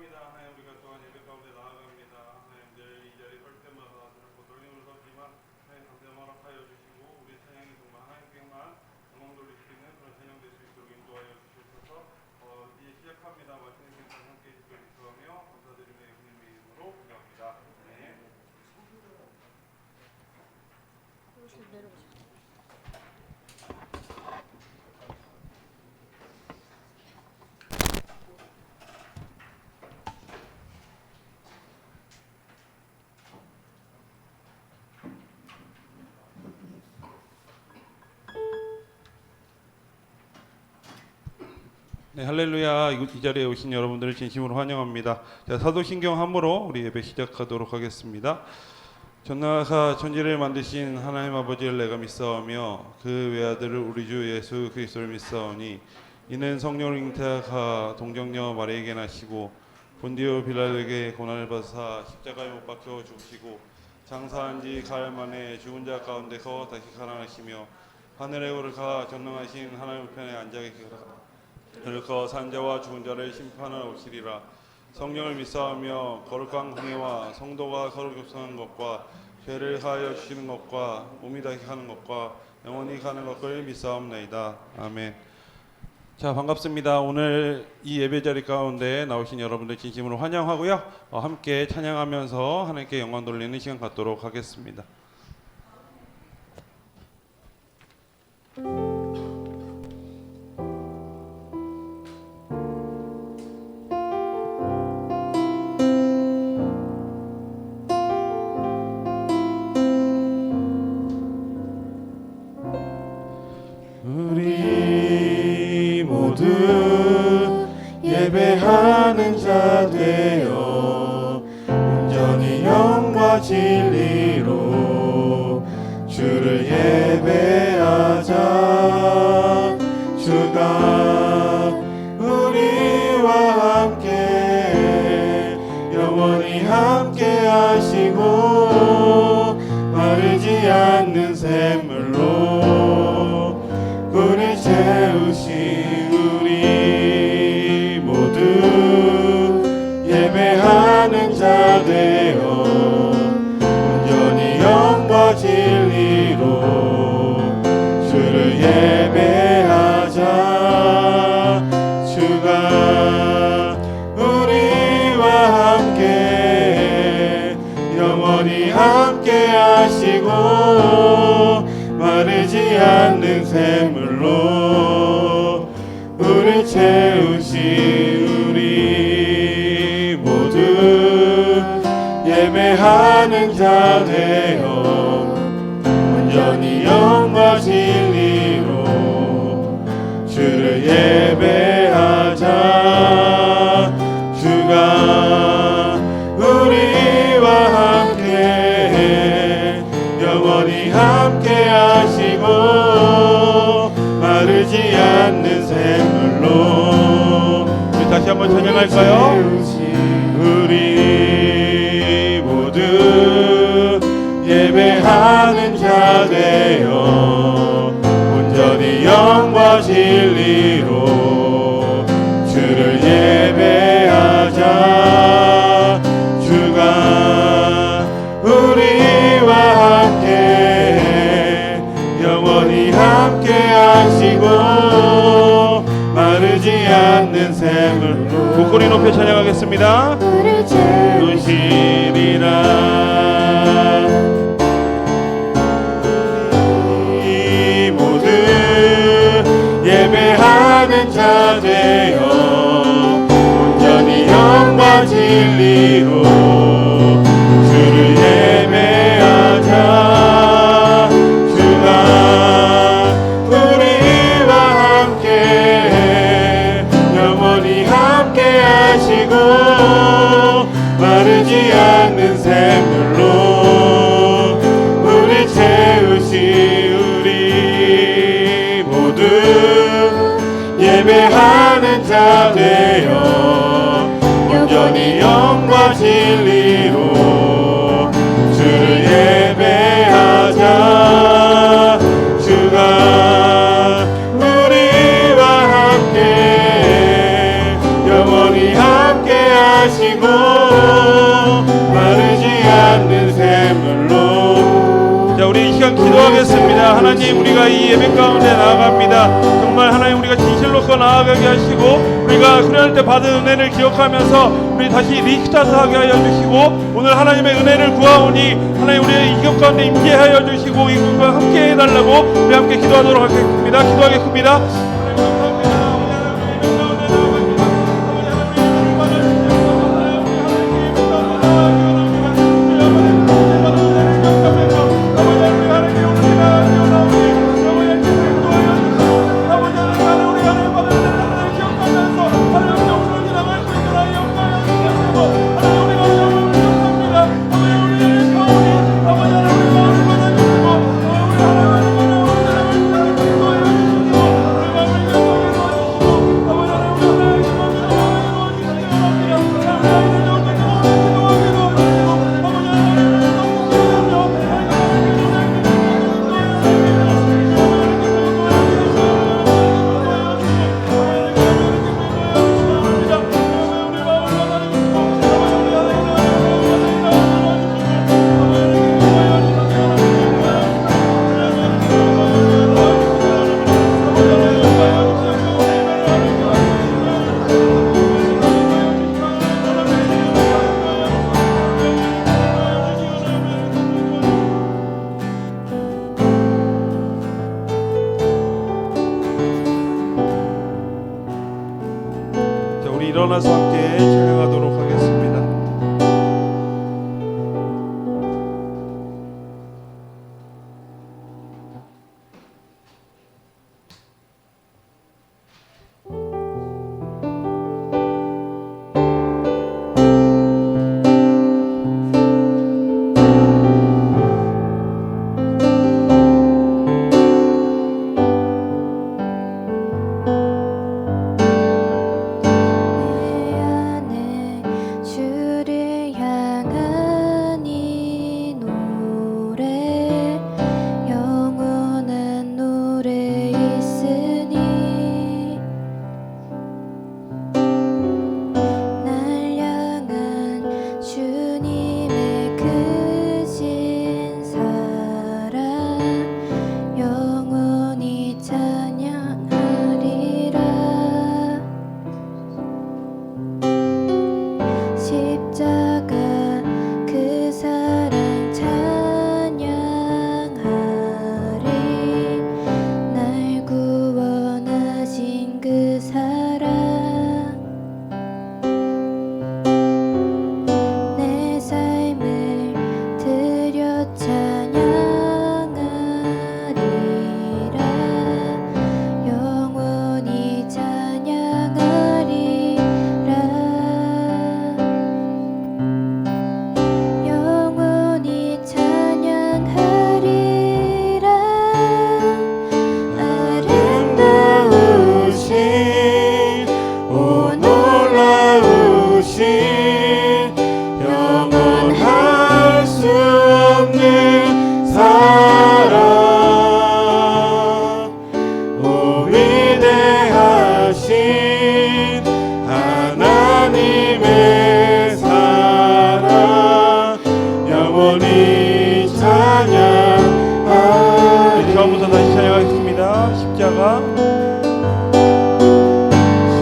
감사합니다. 하나님 우리가 또한 예배 가운데 나아갑니다. 하나님 늘 이 자리에 설 때마다 자꾸 돌림을 섰지만 하나님 감사함 허락하여 주시고 우리 찬양이 정말 하나님께만 영광 돌릴 수 있는 그런 찬양 될 수 있도록 인도하여 주셔서 이제 시작합니다. 말씀의 시간 함께 해주시길 기도하며 감사드리며 예수님의 이름으로 기도합니다. 네. 네, 할렐루야. 이 자리에 오신 여러분들을 진심으로 환영합니다. 자, 사도신경 함으로 우리 예배 시작하도록 하겠습니다. 전능하사 천지를 만드신 하나님 아버지를 내가 믿사오며 그 외아들을 우리 주 예수 그리스도를 믿사오니 이는 성령을 잉태하사 동정녀 마리에게 나시고 본디오 빌라도에게 고난을 받으사 십자가에 못 박혀 죽으시고 장사한 지 가흘 만에 죽은 자 가운데서 다시 살아나시며 하늘에 오르사 전능하신 하나님 우편에 앉아 계시라. 그러니까 산자와 죽은 자를 심판하러 오시리라. 성령을 믿사오며 거룩한 공예와 성도가 서로 교통하는 것과 죄를 사하여 주시는 것과 몸이 다시 하는 것과 영원히 가는 것을 믿사옵나이다. 아멘. 자, 반갑습니다. 오늘 이 예배 자리 가운데 나오신 여러분들 진심으로 환영하고요. 함께 찬양하면서 하나님께 영광 돌리는 시간 갖도록 하겠습니다. 우리 모두 예배하는 자 되어 온전히 영과 진리로 주를 예배하자. 주가 우리와 함께 영원히 함께 하시고 마르지 않는 샘물로 우리 채우신 우리 모두 예배하는 자 되어 온전히 영과 진리로 주를 예배하자. 주가 우리와 함께 영원히 함께 하시고 마르지 않는 샘물로 우리 채우신 우리 모두 예배하는 자 되어 온전히 영과 진리로 주를 예배하자. 주가 우리와 함께 영원히 함께 하시고 마르지 않는 샘물로 우리 다시 한번 찬양할까요? 우리 모두 예배하는 자 되어 온전히 영과 진리로 주를 예배하자. 주가 우리와 함께 영원히 함께 하시고 마르지 않는 샘물로 목소리 높여 찬양하겠습니다. 우리 채우시리라. 우리 모두 예배하는 자 되어 온전히 영과 진리로 주를 예배하자. 주가 우리와 함께 영원히 함께 하시고 마르지 않는 샘물로 우리 채우시 우리 모두 예배하는 자 되어 온전히 영과 진리로 주를 예배하자. 주가 우리와 함께 영원히 함께 드리고 마르지 않는 샘물로. 자, 우리 이 시간 기도하겠습니다. 하나님, 우리가 이 예배 가운데 나아갑니다. 정말 하나님, 우리가 진실로서 나아가게 하시고 우리가 수련할 때 받은 은혜를 기억하면서 우리 다시 리스타트하게 하여 주시고 오늘 하나님의 은혜를 구하오니 하나님 우리의 이격 가운데 임재하여 주시고 이것과 함께 해달라고 우리 함께 기도하도록 하겠습니다. 기도하겠습니다. 일어나서 함께 찬양하도록 하겠습니다.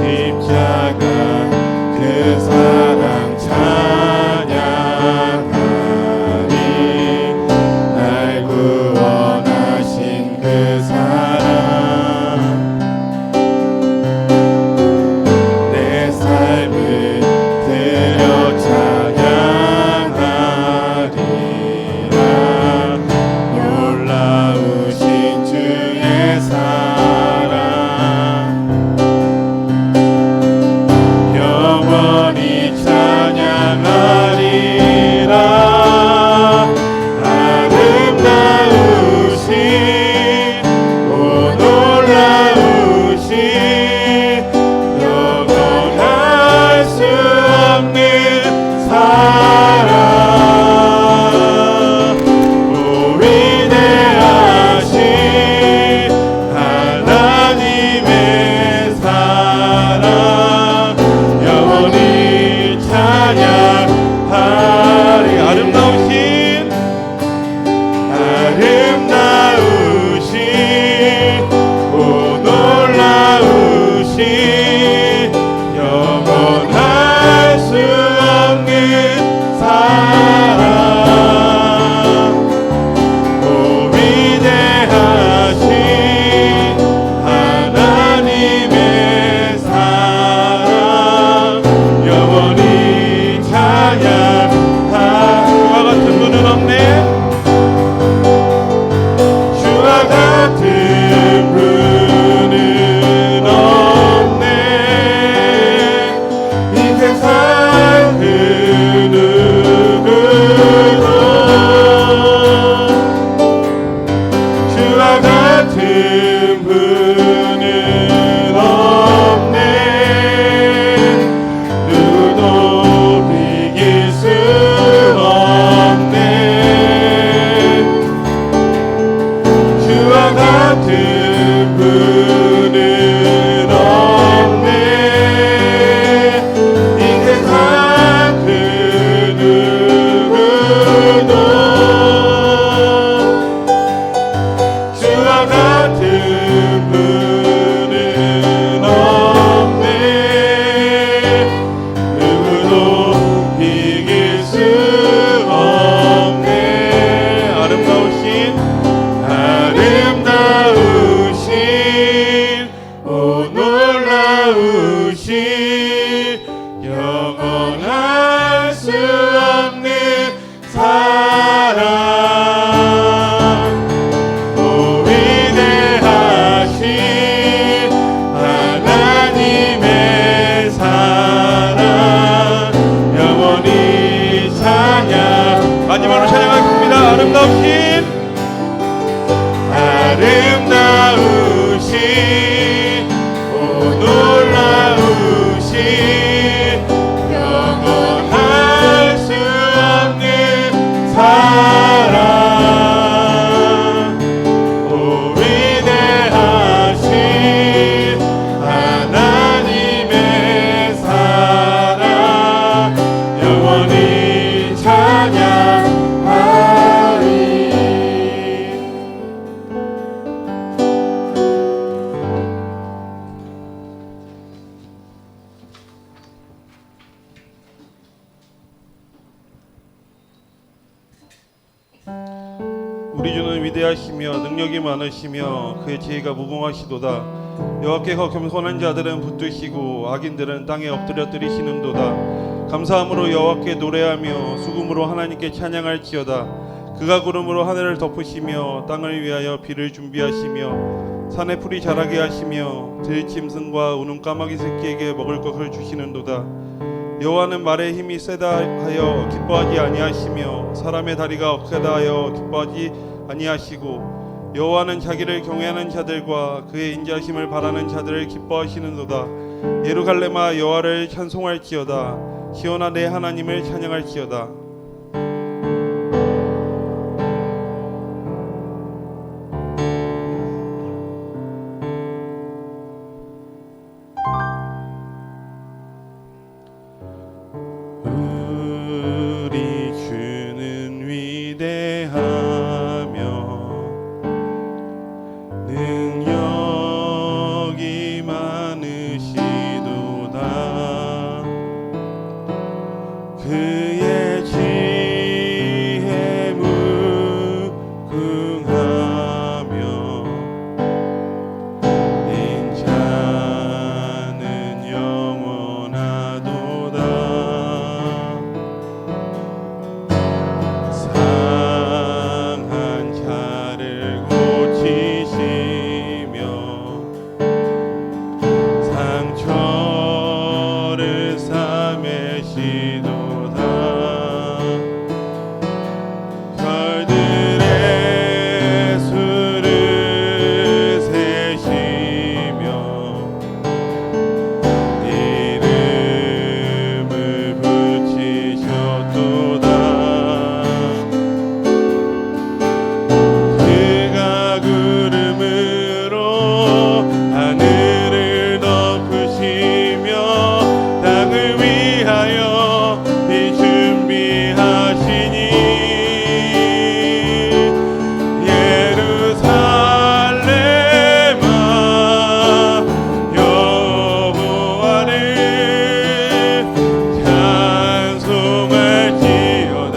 십자가 그 사랑 세상 그 누구도 주와 같은 분은 없네. 누구도 비길 수 없네. 주와 같은 분은 없네. 이 세상 그 누구도 주와 같은 분은 없네. 누구도 이길 수 없네. 아름다우신 오 놀라우신 영원할 수 없는 사랑. 오 위대하신 하나님의 사랑 영원히 찬양. 마지막으로 찬양하겠습니다. 아름다우신 오 놀라우신 영원할 수 없는 사랑. 오 위대하신 하나님의 사랑 영원히 찬양하리. 우리 주는 위대하시며 능력이 많으시며 그의 지혜가 무궁하시도다. 여호와께서 겸손한 자들은 붙드시고 악인들은 땅에 엎드려 뜨리시는도다. 감사함으로 여호와께 노래하며 수금으로 하나님께 찬양할지어다. 그가 구름으로 하늘을 덮으시며 땅을 위하여 비를 준비하시며 산에 풀이 자라게 하시며 들짐승과 우는 까마귀 새끼에게 먹을 것을 주시는도다. 여호와는 말의 힘이 세다 하여 기뻐하지 아니하시며 사람의 다리가 억세다 하여 기뻐하지 아니하시고 여호와는 자기를 경외하는 자들과 그의 인자심을 바라는 자들을 기뻐하시는도다. 예루살렘아 여호와를 찬송할지어다. 시온아 내 하나님을 찬양할지어다. 우리 주는 위대하며 능력이 많으시도다. 그의 지혜 무궁하며 인자는 영원하도다. 상한 자를 고치시며 상처를 싸매시도다. 별들의 수를 세시며 이름을 붙이셨도다. 그가 구름으로 하늘을 덮으시며 땅을 위하여 비 준비하시니 예루살렘아 여호와를 찬송할지어다.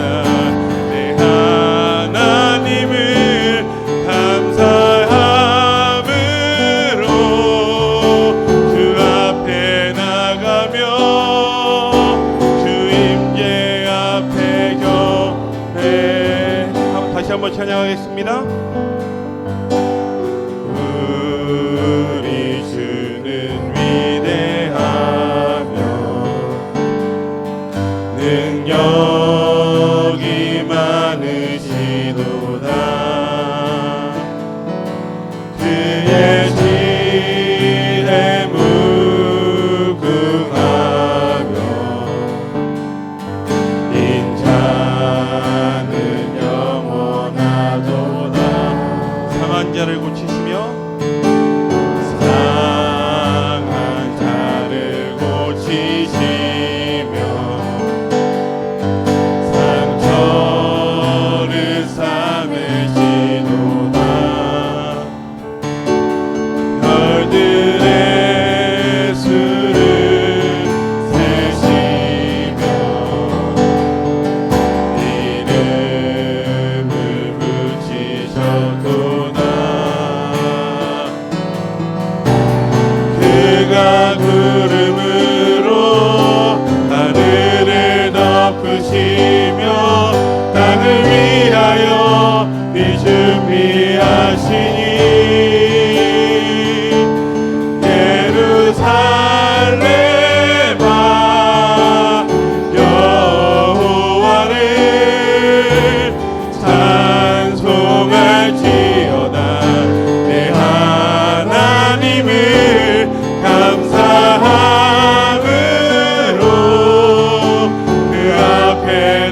내 하나님을 감사함으로 주 앞에 나가며 주 임재 앞에 경배. 다시 한번 찬양하겠습니다. 우리 주는 위대하며 능력이 많으시도다. 그의 지혜 무궁하며 인자는 영원하도다. 상한 자를 고치시며 상한 자를 고치시며 상처를 삼으시도다. 별들의 수를 세시며 이름을 붙이셨도다. 그가 구름으로 하늘을 덮으시며 땅을 위하여 비 준비하시니 예루살렘아 여호와를 찬송할지어다. 내 하나님을 감사함으로 그 앞에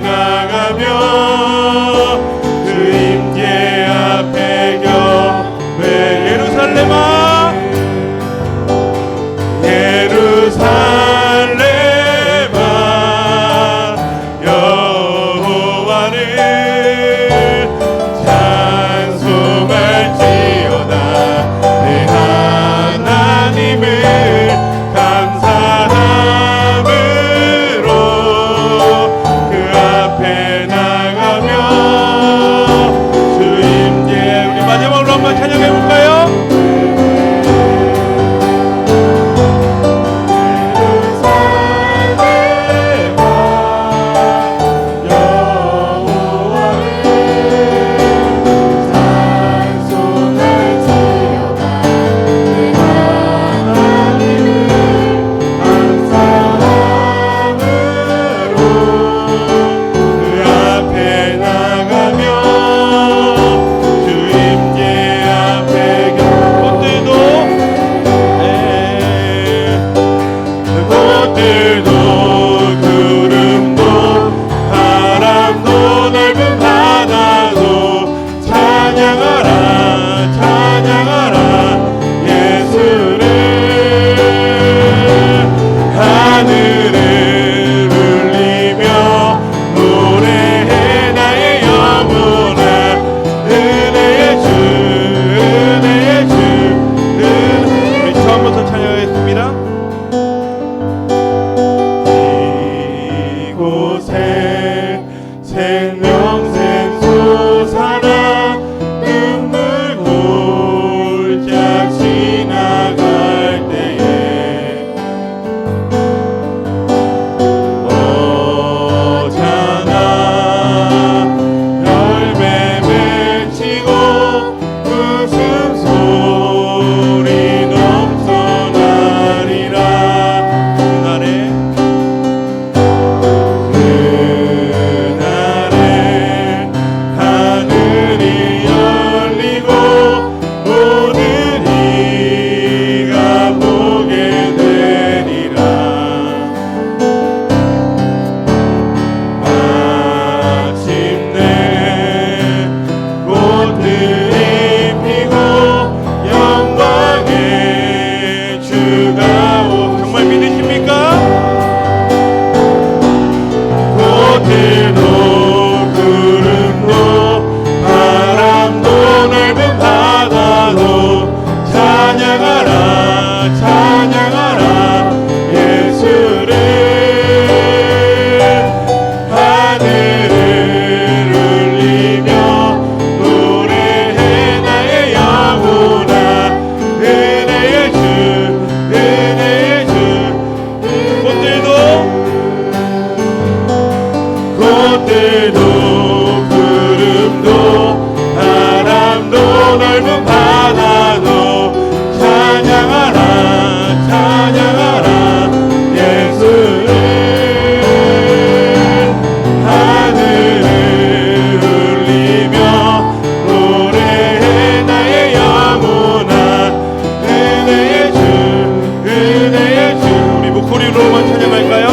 찬양할까요?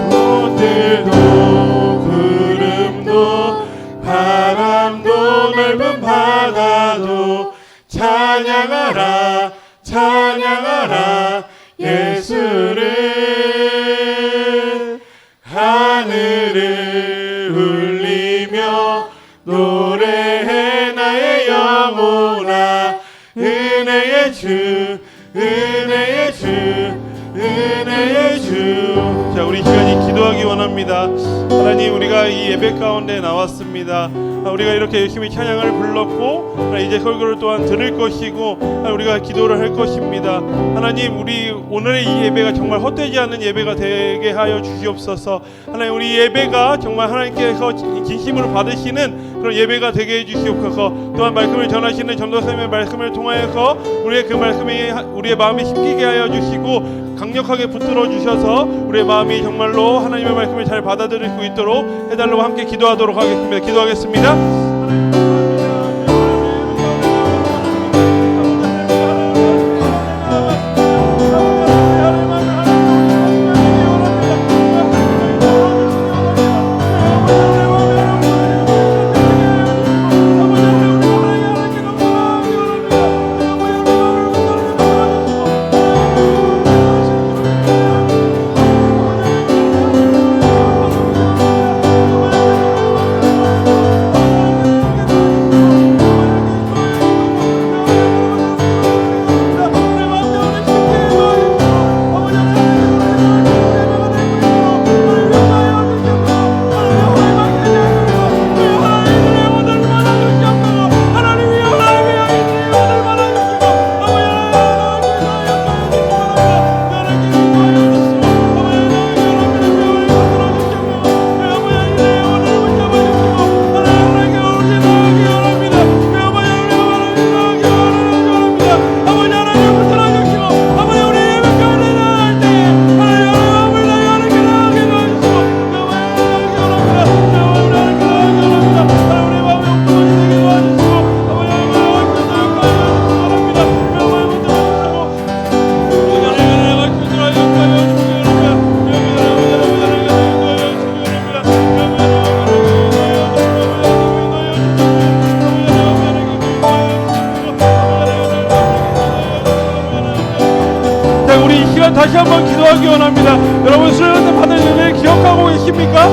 꽃들도 구름도 바람도 넓은 바다도 찬양하라 찬양하라 예수를 하늘을 울리며 노래해 나의 영혼아 은혜의 주 은혜의 주 은혜의 주. 자, 우리 시간이 기도하기 원합니다. 하나님, 우리가 이 예배 가운데 나왔습니다. 우리가 이렇게 열심히 찬양을 불렀고 이제 설교를 또한 들을 것이고 우리가 기도를 할 것입니다. 하나님, 우리 오늘의 이 예배가 정말 헛되지 않은 예배가 되게 하여 주시옵소서. 하나님, 우리 예배가 정말 하나님께서 진심으로 받으시는 그런 예배가 되게 해 주시옵소서. 또한 말씀을 전하시는 전도사님의 말씀을 통하여서 우리의 그 말씀이 우리의 마음에 심기게 하여 주시고 강력하게 붙들어 주셔서 우리의 마음이 정말로 하나님의 말씀을 잘 받아들일 수 있도록 해달라고 함께 기도하도록 하겠습니다. 기도하겠습니다. 다시 한번 기도하기 원합니다. 여러분, 수련회 받은 은혜를 기억하고 계십니까?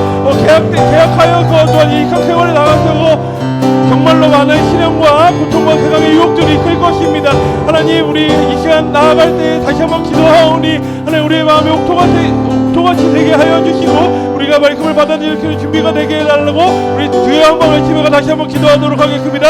계약하여서 또한 이 일상생활에 나가서 정말로 많은 시련과 고통과 세상의 유혹들이 있을 것입니다. 하나님, 우리 이 시간 나아갈 때 다시 한번 기도하오니 하나님, 우리의 마음에 옥토같이 되게 하여 주시고 우리가 말씀을 받아들일 준비가 되게 해달라고 우리 주여 한번 외치며 다시 한번 기도하도록 하겠습니다.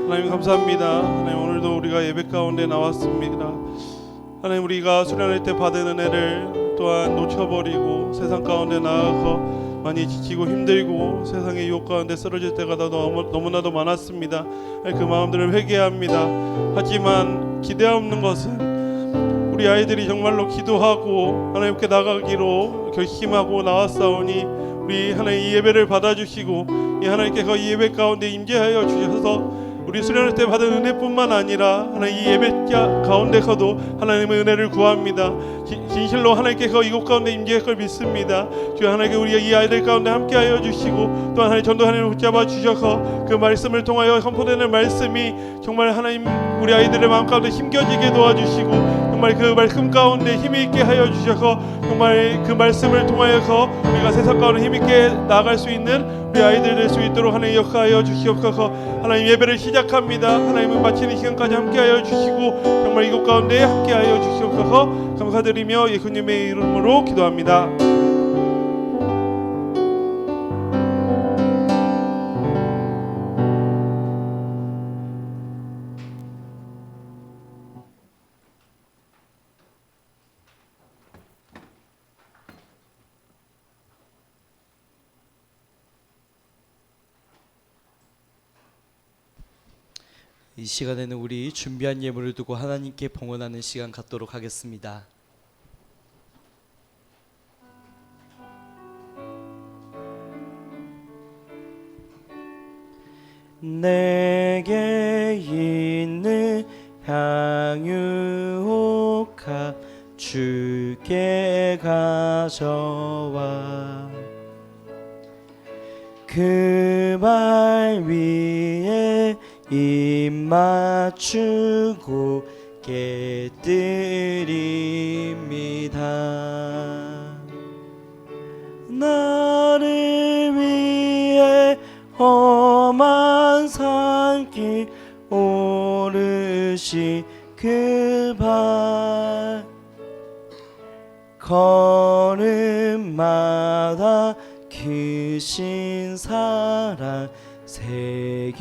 하나님 감사합니다. 하나님, 오늘도 우리가 예배 가운데 나왔습니다. 하나님, 우리가 수련할 때 받은 은혜를 또한 놓쳐버리고 세상 가운데 나아가서 많이 지치고 힘들고 세상의 유혹 가운데 쓰러질 때가 너무나도 많았습니다. 그 마음들을 회개합니다. 하지만 기대 없는 것은 우리 아이들이 정말로 기도하고 하나님께 나가기로 결심하고 나왔사오니 우리 하나님 이 예배를 받아주시고 이 하나님께서 이 예배 가운데 임재하여 주셔서 우리 수련회 때 받은 은혜뿐만 아니라 하나님 이 예배 가운데서도 하나님의 은혜를 구합니다. 진실로 하나님께서 이곳 가운데 임재할 걸 믿습니다. 주여 하나님께 우리 이 아이들 가운데 함께하여 주시고 또 하나님 전도하나님을 붙잡아 주셔서 그 말씀을 통하여 선포되는 말씀이 정말 하나님 우리 아이들의 마음 가운데 심겨지게 도와주시고 정말 그 말씀 가운데 힘이 있게 하여 주셔서 정말 그 말씀을 통하여서 우리가 세상 가운데 힘 있게 나아갈 수 있는 우리 아이들 될 수 있도록 하나님 역사하여 주시옵소서. 하나님 예배를 시작합니다. 하나님은 마치는 시간까지 함께하여 주시고 정말 이곳 가운데 함께하여 주시옵소서. 감사드리며 예수님의 이름으로 기도합니다. 이 시간에는 우리 준비한 예물을 두고 하나님께 봉헌하는 시간 갖도록 하겠습니다. 내게 있는 향유옥합 주께 가져와 그 발 위에 입 맞추고 깨뜨립니다. 나를 위해 험한 산길 오르시 그 발 걸음마다 크신 사랑 새겨놓았네.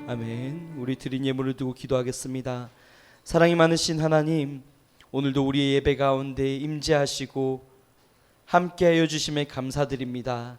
아멘. 우리 드린 예물을 두고 기도하겠습니다. 사랑이 많으신 하나님, 오늘도 우리의 예배 가운데 임재하시고 함께하여 주심에 감사드립니다.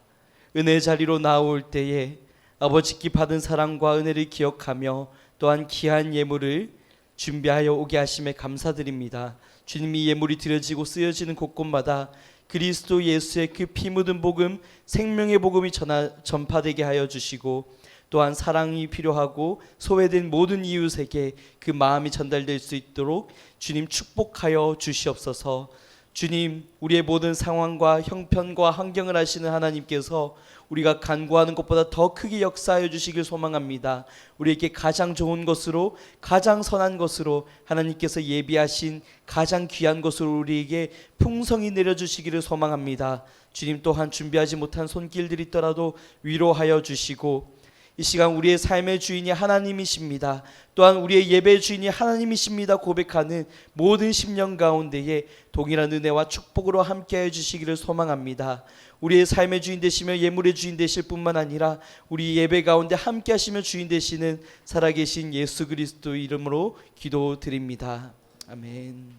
은혜 자리로 나올 때에 아버지께 받은 사랑과 은혜를 기억하며 또한 귀한 예물을 준비하여 오게 하심에 감사드립니다. 주님이 예물이 드려지고 쓰여지는 곳곳마다 그리스도 예수의 그 피 묻은 복음, 생명의 복음이 전파되게 하여 주시고 또한 사랑이 필요하고 소외된 모든 이웃에게 그 마음이 전달될 수 있도록 주님 축복하여 주시옵소서. 주님, 우리의 모든 상황과 형편과 환경을 아시는 하나님께서 우리가 간구하는 것보다 더 크게 역사하여 주시길 소망합니다. 우리에게 가장 좋은 것으로, 가장 선한 것으로 하나님께서 예비하신 가장 귀한 것으로 우리에게 풍성히 내려주시기를 소망합니다. 주님, 또한 준비하지 못한 손길들이 있더라도 위로하여 주시고 이 시간 우리의 삶의 주인이 하나님이십니다. 또한 우리의 예배의 주인이 하나님이십니다 고백하는 모든 심령 가운데에 동일한 은혜와 축복으로 함께해 주시기를 소망합니다. 우리의 삶의 주인 되시며 예물의 주인 되실 뿐만 아니라 우리 예배 가운데 함께 하시며 주인 되시는 살아계신 예수 그리스도 이름으로 기도드립니다. 아멘.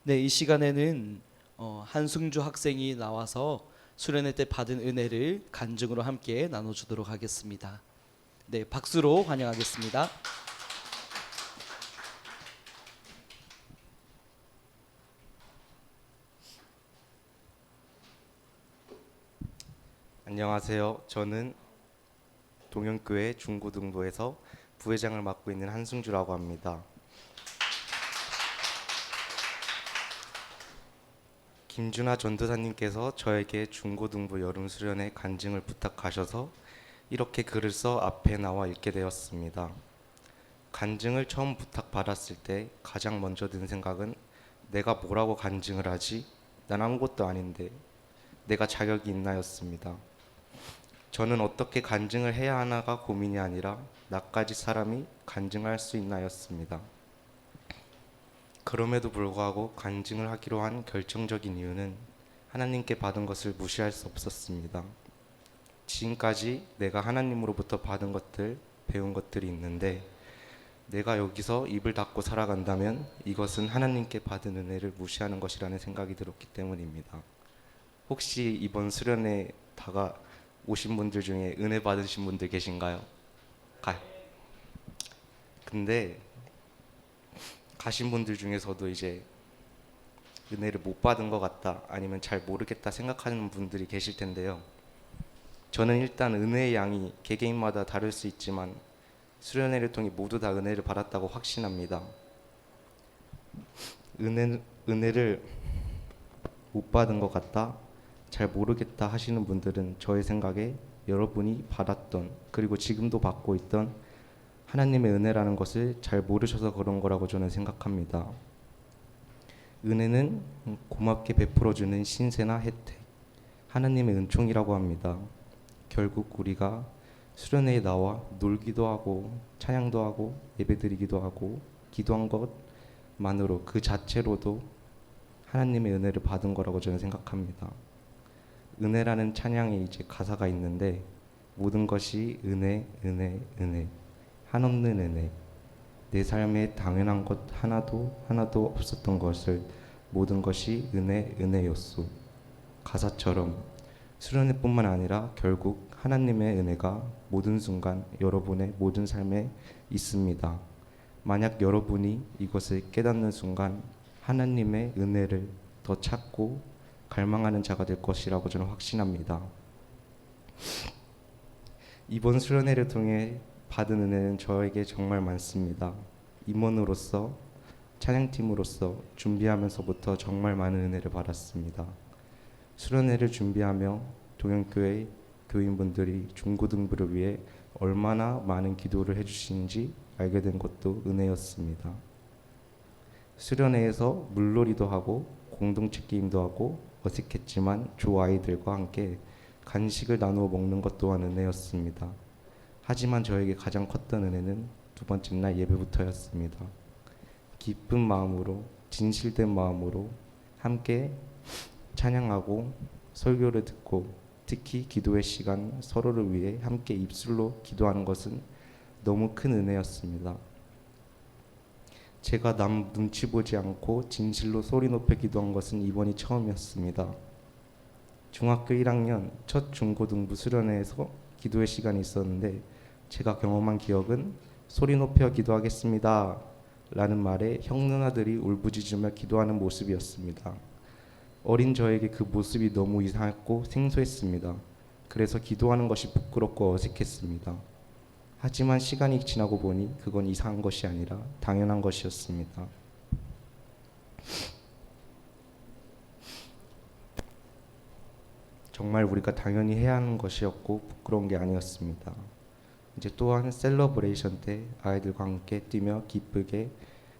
네, 이 시간에는 한승주 학생이 나와서 수련회 때 받은 은혜를 간증으로 함께 나눠주도록 하겠습니다. 네, 박수로 환영하겠습니다. 안녕하세요. 저는 동현교회 중고등부에서 부회장을 맡고 있는 한승주라고 합니다. 김준하 전도사님께서 저에게 중고등부 여름수련회 간증을 부탁하셔서 이렇게 글을 써 앞에 나와 읽게 되었습니다. 간증을 처음 부탁받았을 때 가장 먼저 든 생각은 내가 뭐라고 간증을 하지? 난 아무것도 아닌데 내가 자격이 있나였습니다. 저는 어떻게 간증을 해야 하나가 고민이 아니라 나까지 사람이 간증할 수 있나였습니다. 그럼에도 불구하고 간증을 하기로 한 결정적인 이유는 하나님께 받은 것을 무시할 수 없었습니다. 지금까지 내가 하나님으로부터 받은 것들, 배운 것들이 있는데 내가 여기서 입을 닫고 살아간다면 이것은 하나님께 받은 은혜를 무시하는 것이라는 생각이 들었기 때문입니다. 혹시 이번 수련회 오신 분들 중에 은혜 받으신 분들 계신가요? 근데 가신 분들 중에서도 이제 은혜를 못 받은 것 같다, 아니면 잘 모르겠다 생각하는 분들이 계실 텐데요. 저는 일단 은혜의 양이 개개인마다 다를 수 있지만 수련회를 통해 모두 다 은혜를 받았다고 확신합니다. 은혜를 못 받은 것 같다, 잘 모르겠다 하시는 분들은 저의 생각에 여러분이 받았던, 그리고 지금도 받고 있던 하나님의 은혜라는 것을 잘 모르셔서 그런 거라고 저는 생각합니다. 은혜는 고맙게 베풀어주는 신세나 혜택, 하나님의 은총이라고 합니다. 결국 우리가 수련회에 나와 놀기도 하고 찬양도 하고 예배드리기도 하고 기도한 것만으로, 그 자체로도 하나님의 은혜를 받은 거라고 저는 생각합니다. 은혜라는 찬양에 이제 가사가 있는데, 모든 것이 은혜, 은혜, 은혜, 한없는 은혜, 내 삶에 당연한 것 하나도 없었던 것을 모든 것이 은혜, 은혜였소. 가사처럼 수련회뿐만 아니라 결국 하나님의 은혜가 모든 순간 여러분의 모든 삶에 있습니다. 만약 여러분이 이것을 깨닫는 순간 하나님의 은혜를 더 찾고 갈망하는 자가 될 것이라고 저는 확신합니다. 이번 수련회를 통해 받은 은혜는 저에게 정말 많습니다. 임원으로서, 찬양팀으로서 준비하면서부터 정말 많은 은혜를 받았습니다. 수련회를 준비하며 동현교회 교인분들이 중고등부를 위해 얼마나 많은 기도를 해주시는지 알게 된 것도 은혜였습니다. 수련회에서 물놀이도 하고 공동체 게임도 하고 어색했지만 조 아이들과 함께 간식을 나누어 먹는 것 또한 은혜였습니다. 하지만 저에게 가장 컸던 은혜는 두 번째 날 예배부터였습니다. 기쁜 마음으로, 진실된 마음으로 함께 찬양하고 설교를 듣고, 특히 기도의 시간 서로를 위해 함께 입술로 기도하는 것은 너무 큰 은혜였습니다. 제가 남 눈치 보지 않고 진실로 소리 높여 기도한 것은 이번이 처음이었습니다. 중학교 1학년 첫 중고등부 수련회에서 기도의 시간이 있었는데, 제가 경험한 기억은 소리 높여 기도하겠습니다 라는 말에 형 누나들이 울부짖으며 기도하는 모습이었습니다. 어린 저에게 그 모습이 너무 이상했고 생소했습니다. 그래서 기도하는 것이 부끄럽고 어색했습니다. 하지만 시간이 지나고 보니 그건 이상한 것이 아니라 당연한 것이었습니다. 정말 우리가 당연히 해야 하는 것이었고 부끄러운 게 아니었습니다. 이제 또한 셀러브레이션 때 아이들과 함께 뛰며 기쁘게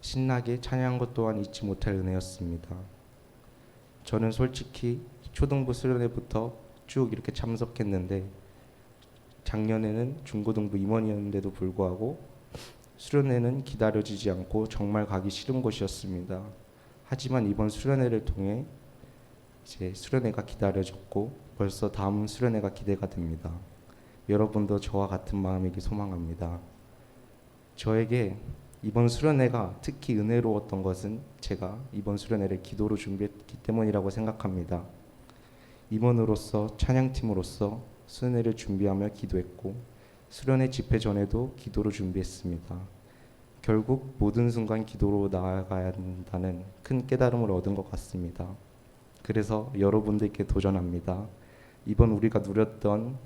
신나게 찬양한 것 또한 잊지 못할 은혜였습니다. 저는 솔직히 초등부 수련회부터 쭉 이렇게 참석했는데, 작년에는 중고등부 임원이었는데도 불구하고 수련회는 기다려지지 않고 정말 가기 싫은 곳이었습니다. 하지만 이번 수련회를 통해 이제 수련회가 기다려졌고 벌써 다음 수련회가 기대가 됩니다. 여러분도 저와 같은 마음이길 소망합니다. 저에게 이번 수련회가 특히 은혜로웠던 것은 제가 이번 수련회를 기도로 준비했기 때문이라고 생각합니다. 임원으로서, 찬양팀으로서 수련회를 준비하며 기도했고, 수련회 집회 전에도 기도로 준비했습니다. 결국 모든 순간 기도로 나아가야 한다는 큰 깨달음을 얻은 것 같습니다. 그래서 여러분들께 도전합니다. 이번 우리가 누렸던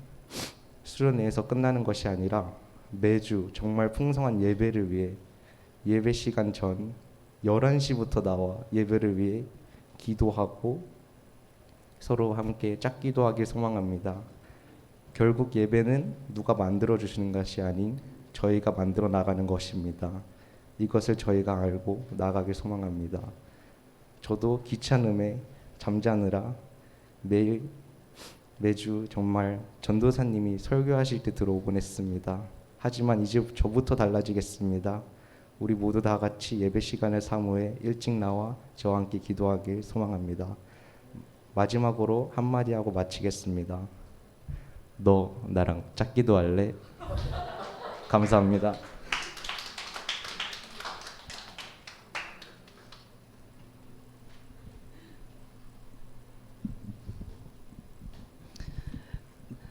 수련회에서 끝나는 것이 아니라 매주 정말 풍성한 예배를 위해 예배 시간 전 11시부터 나와 예배를 위해 기도하고 서로 함께 짝기도 하길 소망합니다. 결국 예배는 누가 만들어 주시는 것이 아닌 저희가 만들어 나가는 것입니다. 이것을 저희가 알고 나가길 소망합니다. 저도 귀찮음에 잠자느라 매주 정말 전도사님이 설교하실 때 들어오곤 했습니다. 하지만 이제 저부터 달라지겠습니다. 우리 모두 다 같이 예배 시간을 사모해 일찍 나와 저와 함께 기도하길 소망합니다. 마지막으로 한마디 하고 마치겠습니다. 너 나랑 짝기도 할래? 감사합니다.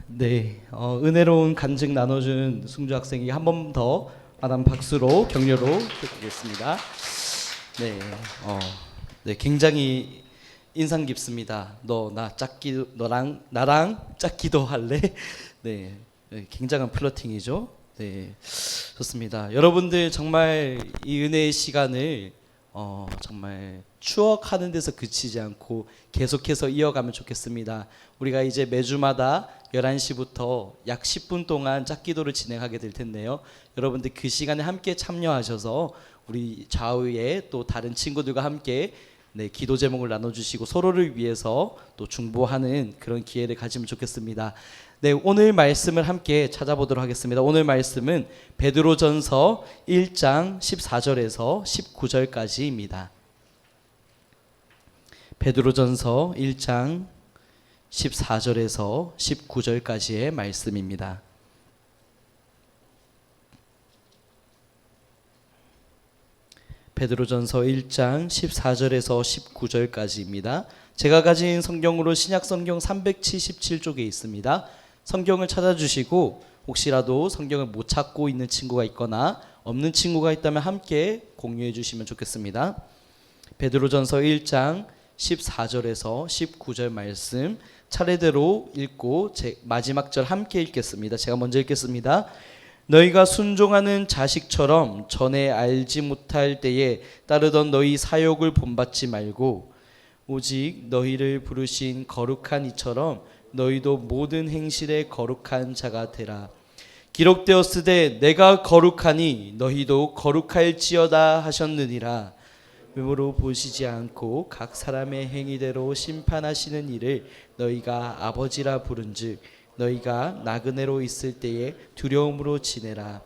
네, 은혜로운 간증 나눠준 승주 학생이 한 번 더 마담 박수로 격려로 드리겠습니다. 네, 네, 굉장히 인상 깊습니다. 너랑 나랑 짝기도 할래? 네, 네, 굉장한 플러팅이죠. 네, 좋습니다. 여러분들 정말 이 은혜의 시간을 정말 추억하는 데서 그치지 않고 계속해서 이어가면 좋겠습니다. 우리가 이제 매주마다 11시부터 약 10분 동안 짝기도를 진행하게 될 텐데요. 여러분들 그 시간에 함께 참여하셔서 우리 좌우에 또 다른 친구들과 함께 네, 기도 제목을 나눠주시고 서로를 위해서 또 중보하는 그런 기회를 가지면 좋겠습니다. 네, 오늘 말씀을 함께 찾아보도록 하겠습니다. 오늘 말씀은 베드로전서 1장 14절에서 19절까지입니다. 베드로전서 1장 14절에서 19절까지의 말씀입니다. 베드로전서 1장 14절에서 19절까지입니다. 제가 가진 성경으로 신약성경 377쪽에 있습니다. 성경을 찾아주시고 혹시라도 성경을 못 찾고 있는 친구가 있거나 없는 친구가 있다면 함께 공유해 주시면 좋겠습니다. 베드로전서 1장 14절에서 19절 말씀 차례대로 읽고 마지막 절 함께 읽겠습니다. 제가 먼저 읽겠습니다. 너희가 순종하는 자식처럼 전에 알지 못할 때에 따르던 너희 사욕을 본받지 말고 오직 너희를 부르신 거룩한 이처럼 너희도 모든 행실에 거룩한 자가 되라. 기록되었으되 내가 거룩하니 너희도 거룩할지어다 하셨느니라. 외모로 보시지 않고 각 사람의 행위대로 심판하시는 이를 너희가 아버지라 부른즉 너희가 나그네로 있을 때에 두려움으로 지내라.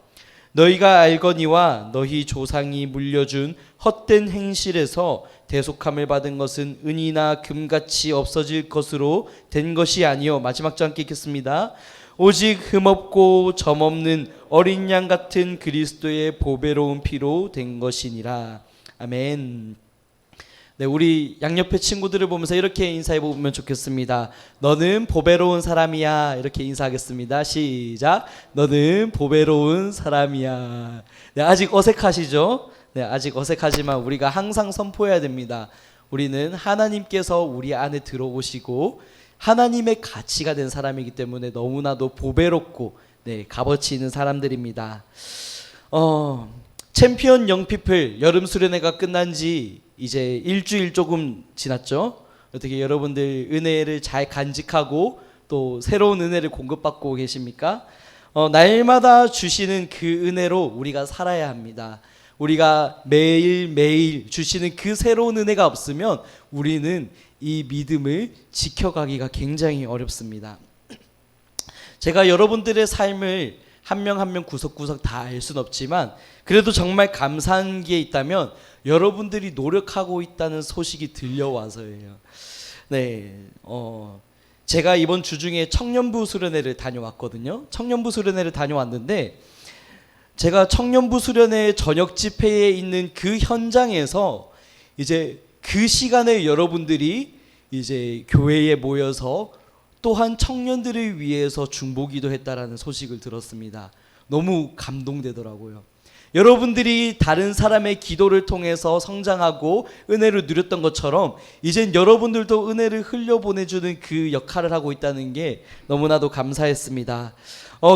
너희가 알거니와 너희 조상이 물려준 헛된 행실에서 대속함을 받은 것은 은이나 금같이 없어질 것으로 된 것이 아니요. 마지막 절 함께 읽겠습니다. 오직 흠없고 점없는 어린 양 같은 그리스도의 보배로운 피로 된 것이니라. 아멘. 네, 우리 양옆에 친구들을 보면서 이렇게 인사해 보면 좋겠습니다. 너는 보배로운 사람이야. 이렇게 인사하겠습니다. 시작. 너는 보배로운 사람이야. 네, 아직 어색하시죠? 네, 아직 어색하지만 우리가 항상 선포해야 됩니다. 우리는 하나님께서 우리 안에 들어오시고 하나님의 가치가 된 사람이기 때문에 너무나도 보배롭고 네, 값어치 있는 사람들입니다. 챔피언 영피플 여름 수련회가 끝난 지 이제 일주일 조금 지났죠. 어떻게 여러분들 은혜를 잘 간직하고 또 새로운 은혜를 공급받고 계십니까? 날마다 주시는 그 은혜로 우리가 살아야 합니다. 우리가 매일매일 주시는 그 새로운 은혜가 없으면 우리는 이 믿음을 지켜가기가 굉장히 어렵습니다. 제가 여러분들의 삶을 한 명 한 명 구석구석 다 알 수는 없지만 그래도 정말 감사한 게 있다면 여러분들이 노력하고 있다는 소식이 들려와서예요. 네, 제가 이번 주 중에 청년부 수련회를 다녀왔거든요. 청년부 수련회를 다녀왔는데 제가 청년부 수련회 저녁 집회에 있는 그 현장에서 이제 그 시간에 여러분들이 이제 교회에 모여서 또한 청년들을 위해서 중보기도 했다라는 소식을 들었습니다. 너무 감동되더라고요. 여러분들이 다른 사람의 기도를 통해서 성장하고 은혜를 누렸던 것처럼 이젠 여러분들도 은혜를 흘려보내주는 그 역할을 하고 있다는 게 너무나도 감사했습니다.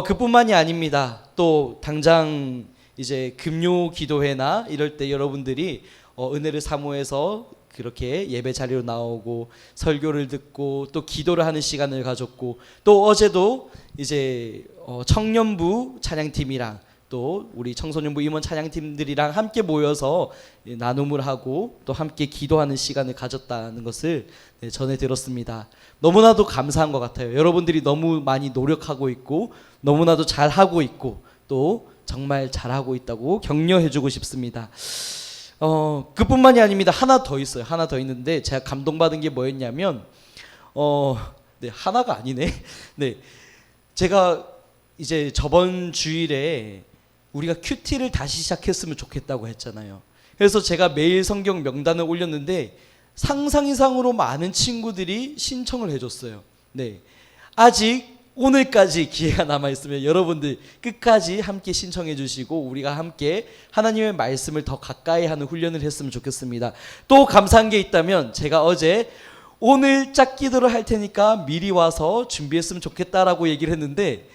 그뿐만이 아닙니다. 또 당장 이제 금요 기도회나 이럴 때 여러분들이 은혜를 사모해서 그렇게 예배 자리로 나오고 설교를 듣고 또 기도를 하는 시간을 가졌고 또 어제도 이제 청년부 찬양팀이랑 또 우리 청소년부 임원 찬양팀들이랑 함께 모여서 나눔을 하고 또 함께 기도하는 시간을 가졌다는 것을 전해 들었습니다. 너무나도 감사한 것 같아요. 여러분들이 너무 많이 노력하고 있고 너무나도 잘하고 있고 또 정말 잘하고 있다고 격려해주고 싶습니다. 그뿐만이 아닙니다. 하나 더 있어요. 하나 더 있는데 제가 감동받은 게 뭐였냐면 네, 하나가 아니네. 네, 제가 이제 저번 주일에 우리가 큐티를 다시 시작했으면 좋겠다고 했잖아요. 그래서 제가 매일 성경 명단을 올렸는데 상상 이상으로 많은 친구들이 신청을 해줬어요. 네, 아직 오늘까지 기회가 남아있으면 여러분들 끝까지 함께 신청해 주시고 우리가 함께 하나님의 말씀을 더 가까이 하는 훈련을 했으면 좋겠습니다. 또 감사한 게 있다면 제가 어제 오늘 짝기도를 할 테니까 미리 와서 준비했으면 좋겠다라고 얘기를 했는데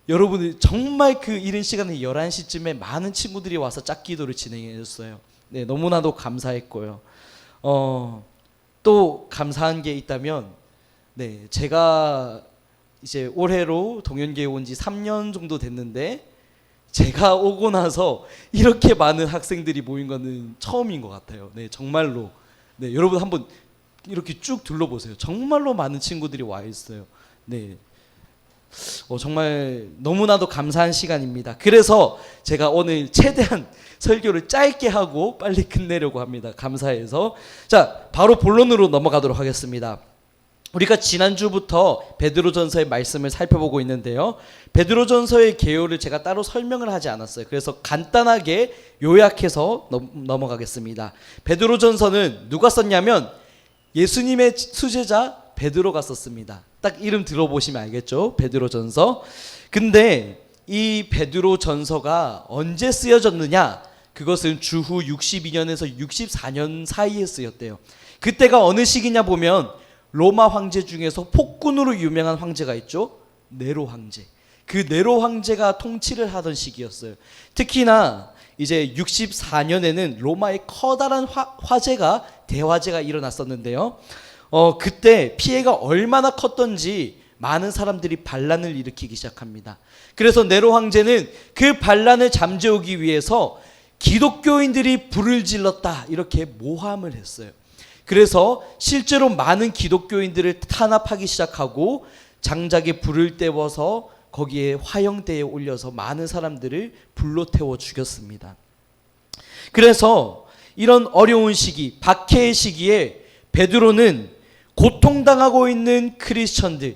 여러분들 정말 그 이른 시간에 11시쯤에 많은 친구들이 와서 짝기도를 진행해 줬어요. 네, 너무나도 감사했고요. 또 감사한 게 있다면 네, 제가 이제 올해로 동현교회 온 지 3년 정도 됐는데 제가 오고 나서 이렇게 많은 학생들이 모인 거는 처음인 것 같아요. 네, 정말로. 네, 여러분 한번 이렇게 쭉 둘러보세요. 정말로 많은 친구들이 와 있어요. 네, 정말 너무나도 감사한 시간입니다. 그래서 제가 오늘 최대한 설교를 짧게 하고 빨리 끝내려고 합니다. 감사해서. 자, 바로 본론으로 넘어가도록 하겠습니다. 우리가 지난주부터 베드로전서의 말씀을 살펴보고 있는데요. 베드로전서의 개요를 제가 따로 설명을 하지 않았어요. 그래서 간단하게 요약해서 넘어가겠습니다. 베드로전서는 누가 썼냐면 예수님의 수제자 베드로가 썼습니다. 딱 이름 들어보시면 알겠죠? 베드로전서. 근데 이 베드로전서가 언제 쓰여졌느냐? 그것은 주후 62년에서 64년 사이에 쓰였대요. 그때가 어느 시기냐 보면 로마 황제 중에서 폭군으로 유명한 황제가 있죠. 네로 황제. 그 네로 황제가 통치를 하던 시기였어요. 특히나 이제 64년에는 로마의 커다란 화재가 대화재가 일어났었는데요. 그때 피해가 얼마나 컸던지 많은 사람들이 반란을 일으키기 시작합니다. 그래서 네로 황제는 그 반란을 잠재우기 위해서 기독교인들이 불을 질렀다 이렇게 모함을 했어요. 그래서 실제로 많은 기독교인들을 탄압하기 시작하고 장작에 불을 때워서 거기에 화형대에 올려서 많은 사람들을 불로 태워 죽였습니다. 그래서 이런 어려운 시기, 박해의 시기에 베드로는 고통당하고 있는 크리스천들,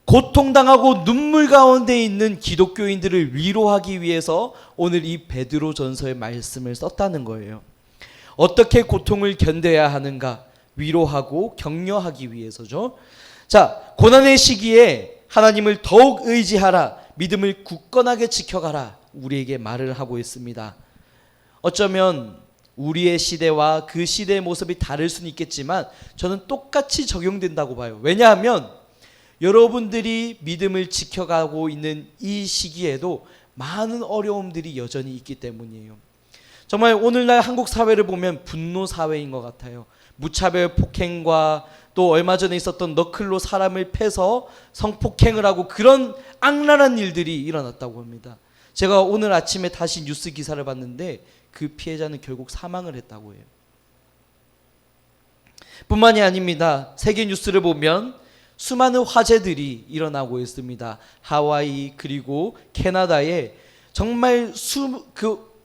고통당하고 눈물 가운데 있는 기독교인들을 위로하기 위해서 오늘 이 베드로전서의 말씀을 썼다는 거예요. 어떻게 고통을 견뎌야 하는가 위로하고 격려하기 위해서죠. 자, 고난의 시기에 하나님을 더욱 의지하라, 믿음을 굳건하게 지켜가라 우리에게 말을 하고 있습니다. 어쩌면 우리의 시대와 그 시대의 모습이 다를 수는 있겠지만 저는 똑같이 적용된다고 봐요. 왜냐하면 여러분들이 믿음을 지켜가고 있는 이 시기에도 많은 어려움들이 여전히 있기 때문이에요. 정말 오늘날 한국 사회를 보면 분노 사회인 것 같아요. 무차별 폭행과 또 얼마 전에 있었던 너클로 사람을 패서 성폭행을 하고 그런 악랄한 일들이 일어났다고 합니다. 제가 오늘 아침에 다시 뉴스 기사를 봤는데 그 피해자는 결국 사망을 했다고 해요. 뿐만이 아닙니다. 세계 뉴스를 보면 수많은 화재들이 일어나고 있습니다. 하와이 그리고 캐나다에 정말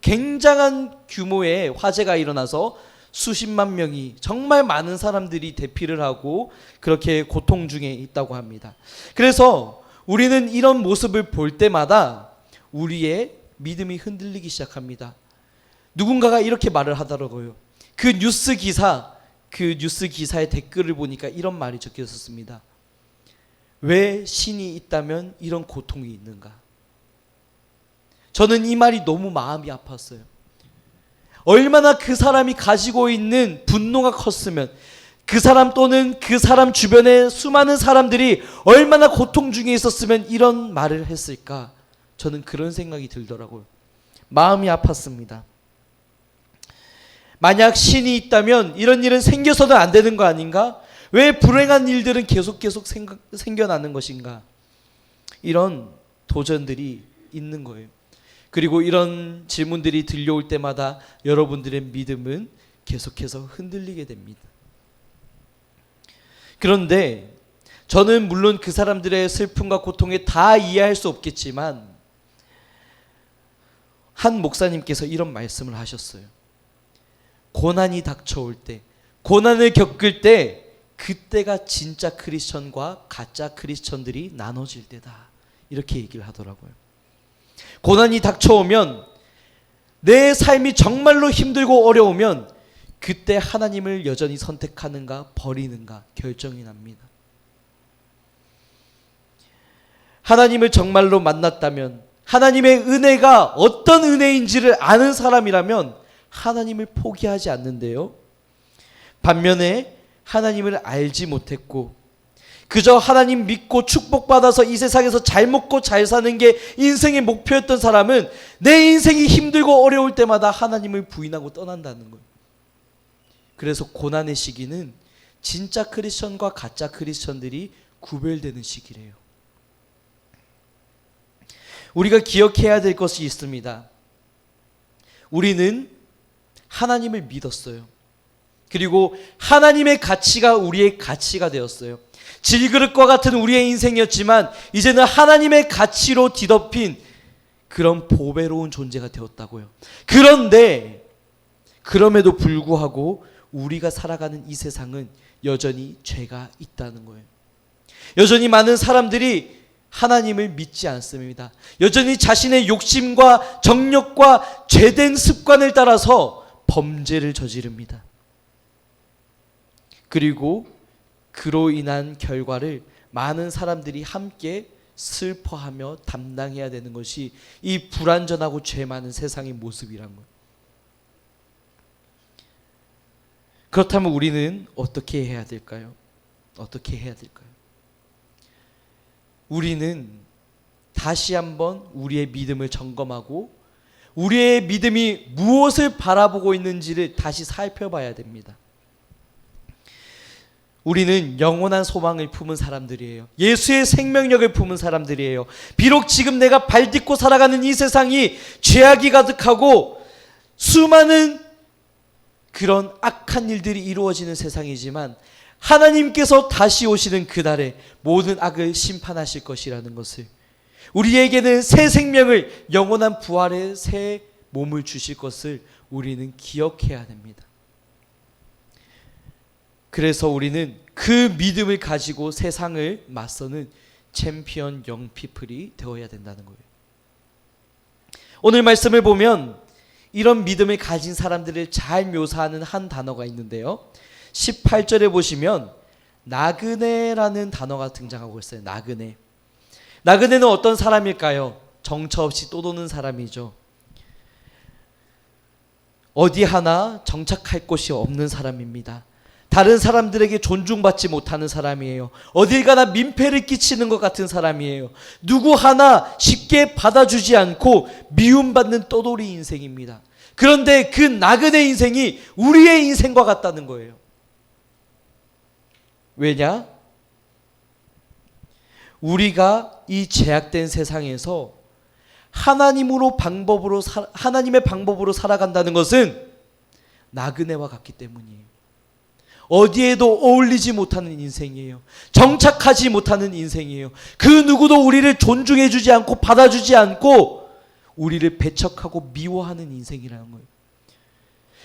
굉장한 규모의 화재가 일어나서 수십만 명이 정말 많은 사람들이 대피를 하고 그렇게 고통 중에 있다고 합니다. 그래서 우리는 이런 모습을 볼 때마다 우리의 믿음이 흔들리기 시작합니다. 누군가가 이렇게 말을 하더라고요. 그 뉴스 기사의 댓글을 보니까 이런 말이 적혀 있었습니다. 왜 신이 있다면 이런 고통이 있는가? 저는 이 말이 너무 마음이 아팠어요. 얼마나 그 사람이 가지고 있는 분노가 컸으면, 그 사람 또는 그 사람 주변의 수많은 사람들이 얼마나 고통 중에 있었으면 이런 말을 했을까? 저는 그런 생각이 들더라고요. 마음이 아팠습니다. 만약 신이 있다면 이런 일은 생겨서는 안 되는 거 아닌가? 왜 불행한 일들은 계속 생겨나는 것인가? 이런 도전들이 있는 거예요. 그리고 이런 질문들이 들려올 때마다 여러분들의 믿음은 계속해서 흔들리게 됩니다. 그런데 저는 물론 그 사람들의 슬픔과 고통에 다 이해할 수 없겠지만 한 목사님께서 이런 말씀을 하셨어요. 고난이 닥쳐올 때, 고난을 겪을 때 그때가 진짜 크리스천과 가짜 크리스천들이 나눠질 때다. 이렇게 얘기를 하더라고요. 고난이 닥쳐오면, 내 삶이 정말로 힘들고 어려우면 그때 하나님을 여전히 선택하는가 버리는가 결정이 납니다. 하나님을 정말로 만났다면, 하나님의 은혜가 어떤 은혜인지를 아는 사람이라면 하나님을 포기하지 않는데요. 반면에 하나님을 알지 못했고 그저 하나님 믿고 축복받아서 이 세상에서 잘 먹고 잘 사는 게 인생의 목표였던 사람은 내 인생이 힘들고 어려울 때마다 하나님을 부인하고 떠난다는 거예요. 그래서 고난의 시기는 진짜 크리스천과 가짜 크리스천들이 구별되는 시기래요. 우리가 기억해야 될 것이 있습니다. 우리는 하나님을 믿었어요. 그리고 하나님의 가치가 우리의 가치가 되었어요. 질그릇과 같은 우리의 인생이었지만 이제는 하나님의 가치로 뒤덮인 그런 보배로운 존재가 되었다고요. 그런데 그럼에도 불구하고 우리가 살아가는 이 세상은 여전히 죄가 있다는 거예요. 여전히 많은 사람들이 하나님을 믿지 않습니다. 여전히 자신의 욕심과 정욕과 죄된 습관을 따라서 범죄를 저지릅니다. 그리고 그로 인한 결과를 많은 사람들이 함께 슬퍼하며 담당해야 되는 것이 이 불완전하고 죄 많은 세상의 모습이란 거예요. 그렇다면 우리는 어떻게 해야 될까요? 어떻게 해야 될까요? 우리는 다시 한번 우리의 믿음을 점검하고 우리의 믿음이 무엇을 바라보고 있는지를 다시 살펴봐야 됩니다. 우리는 영원한 소망을 품은 사람들이에요. 예수의 생명력을 품은 사람들이에요. 비록 지금 내가 발딛고 살아가는 이 세상이 죄악이 가득하고 수많은 그런 악한 일들이 이루어지는 세상이지만 하나님께서 다시 오시는 그날에 모든 악을 심판하실 것이라는 것을, 우리에게는 새 생명을, 영원한 부활의 새 몸을 주실 것을 우리는 기억해야 됩니다. 그래서 우리는 그 믿음을 가지고 세상을 맞서는 챔피언 영피플이 되어야 된다는 거예요. 오늘 말씀을 보면 이런 믿음을 가진 사람들을 잘 묘사하는 한 단어가 있는데요. 18절에 보시면 나그네라는 단어가 등장하고 있어요. 나그네. 나그네는 어떤 사람일까요? 정처 없이 떠도는 사람이죠. 어디 하나 정착할 곳이 없는 사람입니다. 다른 사람들에게 존중받지 못하는 사람이에요. 어딜 가나 민폐를 끼치는 것 같은 사람이에요. 누구 하나 쉽게 받아주지 않고 미움받는 떠돌이 인생입니다. 그런데 그 나그네 인생이 우리의 인생과 같다는 거예요. 왜냐? 우리가 이 제약된 세상에서 하나님의 방법으로 살아간다는 것은 나그네와 같기 때문이에요. 어디에도 어울리지 못하는 인생이에요. 정착하지 못하는 인생이에요. 그 누구도 우리를 존중해주지 않고 받아주지 않고 우리를 배척하고 미워하는 인생이라는 거예요.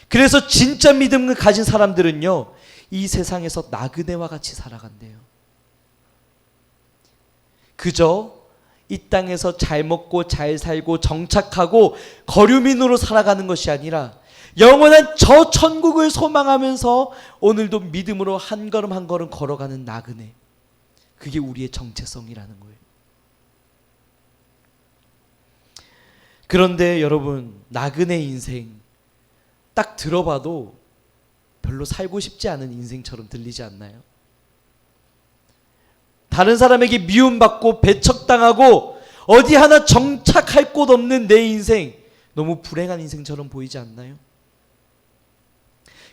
그래서 진짜 믿음을 가진 사람들은요, 이 세상에서 나그네와 같이 살아간대요. 그저 이 땅에서 잘 먹고 잘 살고 정착하고 거류민으로 살아가는 것이 아니라 영원한 저 천국을 소망하면서 오늘도 믿음으로 한 걸음 한 걸음 걸어가는 나그네. 그게 우리의 정체성이라는 거예요. 그런데 여러분, 나그네 인생 딱 들어봐도 별로 살고 싶지 않은 인생처럼 들리지 않나요? 다른 사람에게 미움받고 배척당하고 어디 하나 정착할 곳 없는 내 인생, 너무 불행한 인생처럼 보이지 않나요?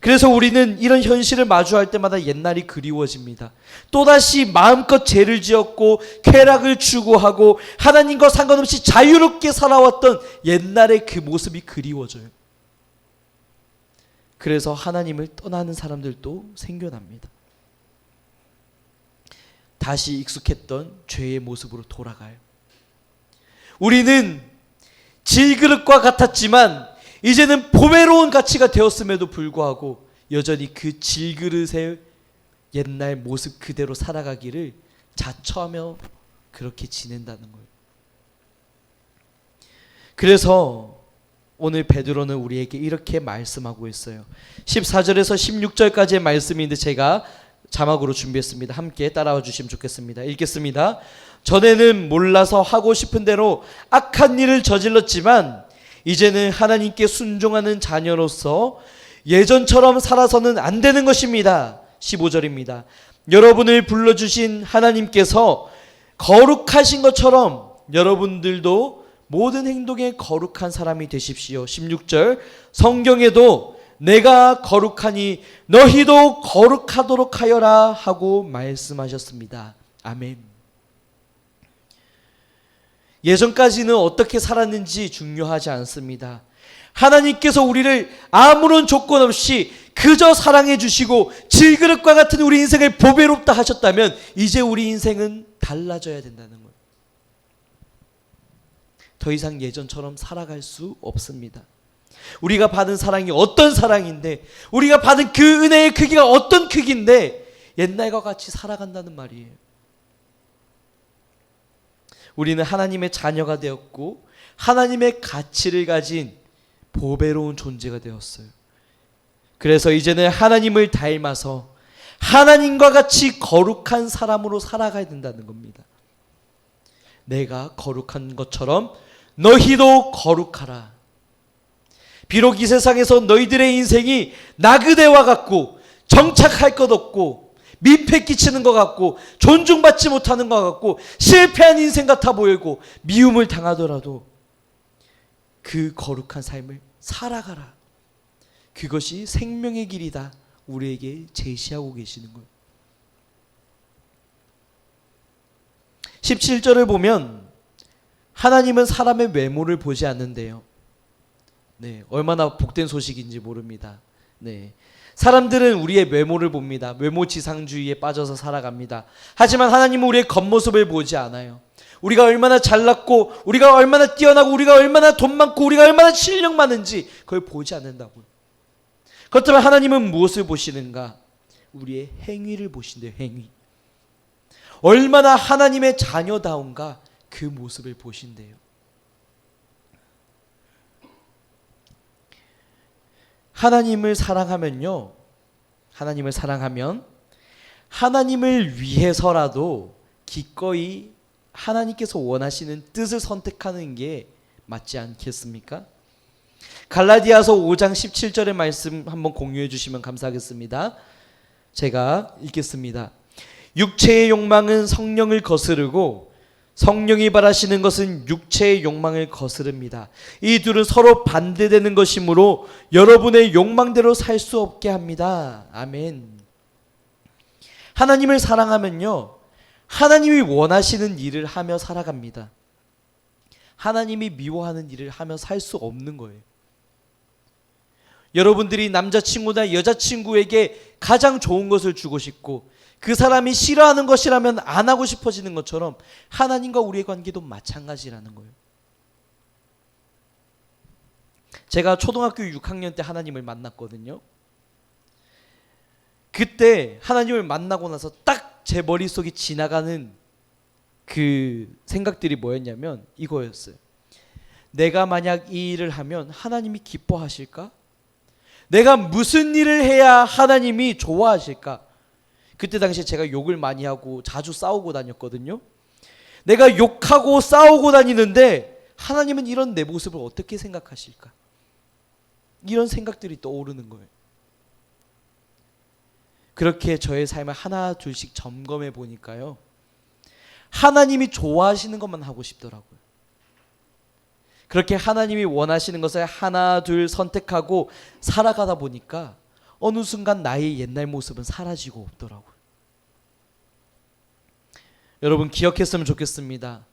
그래서 우리는 이런 현실을 마주할 때마다 옛날이 그리워집니다. 또다시 마음껏 죄를 지었고 쾌락을 추구하고 하나님과 상관없이 자유롭게 살아왔던 옛날의 그 모습이 그리워져요. 그래서 하나님을 떠나는 사람들도 생겨납니다. 다시 익숙했던 죄의 모습으로 돌아가요. 우리는 질그릇과 같았지만 이제는 보배로운 가치가 되었음에도 불구하고 여전히 그 질그릇의 옛날 모습 그대로 살아가기를 자처하며 그렇게 지낸다는 거예요. 그래서 오늘 베드로는 우리에게 이렇게 말씀하고 있어요. 14절에서 16절까지의 말씀인데 제가 자막으로 준비했습니다. 함께 따라와 주시면 좋겠습니다. 읽겠습니다. 전에는 몰라서 하고 싶은 대로 악한 일을 저질렀지만 이제는 하나님께 순종하는 자녀로서 예전처럼 살아서는 안 되는 것입니다. 15절입니다. 여러분을 불러주신 하나님께서 거룩하신 것처럼 여러분들도 모든 행동에 거룩한 사람이 되십시오. 16절 성경에도 내가 거룩하니 너희도 거룩하도록 하여라 하고 말씀하셨습니다. 아멘. 예전까지는 어떻게 살았는지 중요하지 않습니다. 하나님께서 우리를 아무런 조건 없이 그저 사랑해 주시고 질그릇과 같은 우리 인생을 보배롭다 하셨다면 이제 우리 인생은 달라져야 된다는 거예요. 더 이상 예전처럼 살아갈 수 없습니다. 우리가 받은 사랑이 어떤 사랑인데, 우리가 받은 그 은혜의 크기가 어떤 크기인데 옛날과 같이 살아간다는 말이에요. 우리는 하나님의 자녀가 되었고 하나님의 가치를 가진 보배로운 존재가 되었어요. 그래서 이제는 하나님을 닮아서 하나님과 같이 거룩한 사람으로 살아가야 된다는 겁니다. 내가 거룩한 것처럼 너희도 거룩하라. 비록 이 세상에서 너희들의 인생이 나그네와 같고 정착할 것 없고 민폐 끼치는 것 같고 존중받지 못하는 것 같고 실패한 인생 같아 보이고 미움을 당하더라도 그 거룩한 삶을 살아가라. 그것이 생명의 길이다. 우리에게 제시하고 계시는 거예요. 17절을 보면 하나님은 사람의 외모를 보지 않는데요. 네, 얼마나 복된 소식인지 모릅니다. 네, 사람들은 우리의 외모를 봅니다. 외모 지상주의에 빠져서 살아갑니다. 하지만 하나님은 우리의 겉모습을 보지 않아요. 우리가 얼마나 잘났고 우리가 얼마나 뛰어나고 우리가 얼마나 돈 많고 우리가 얼마나 실력 많은지 그걸 보지 않는다고요. 그렇다면 하나님은 무엇을 보시는가? 우리의 행위를 보신대요. 행위. 얼마나 하나님의 자녀다운가 그 모습을 보신대요. 하나님을 사랑하면요, 하나님을 사랑하면 하나님을 위해서라도 기꺼이 하나님께서 원하시는 뜻을 선택하는 게 맞지 않겠습니까? 갈라디아서 5장 17절의 말씀 한번 공유해 주시면 감사하겠습니다. 제가 읽겠습니다. 육체의 욕망은 성령을 거스르고 성령이 바라시는 것은 육체의 욕망을 거스릅니다. 이 둘은 서로 반대되는 것이므로 여러분의 욕망대로 살 수 없게 합니다. 아멘. 하나님을 사랑하면요, 하나님이 원하시는 일을 하며 살아갑니다. 하나님이 미워하는 일을 하며 살 수 없는 거예요. 여러분들이 남자친구나 여자친구에게 가장 좋은 것을 주고 싶고 그 사람이 싫어하는 것이라면 안 하고 싶어지는 것처럼 하나님과 우리의 관계도 마찬가지라는 거예요. 제가 초등학교 6학년 때 하나님을 만났거든요. 그때 하나님을 만나고 나서 딱 제 머릿속에 지나가는 그 생각들이 뭐였냐면 이거였어요. 내가 만약 이 일을 하면 하나님이 기뻐하실까? 내가 무슨 일을 해야 하나님이 좋아하실까? 그때 당시에 제가 욕을 많이 하고 자주 싸우고 다녔거든요. 내가 욕하고 싸우고 다니는데 하나님은 이런 내 모습을 어떻게 생각하실까? 이런 생각들이 떠오르는 거예요. 그렇게 저의 삶을 하나 둘씩 점검해 보니까요, 하나님이 좋아하시는 것만 하고 싶더라고요. 그렇게 하나님이 원하시는 것을 하나 둘 선택하고 살아가다 보니까 어느 순간 나의 옛날 모습은 사라지고 없더라고요. 여러분 기억했으면 좋겠습니다.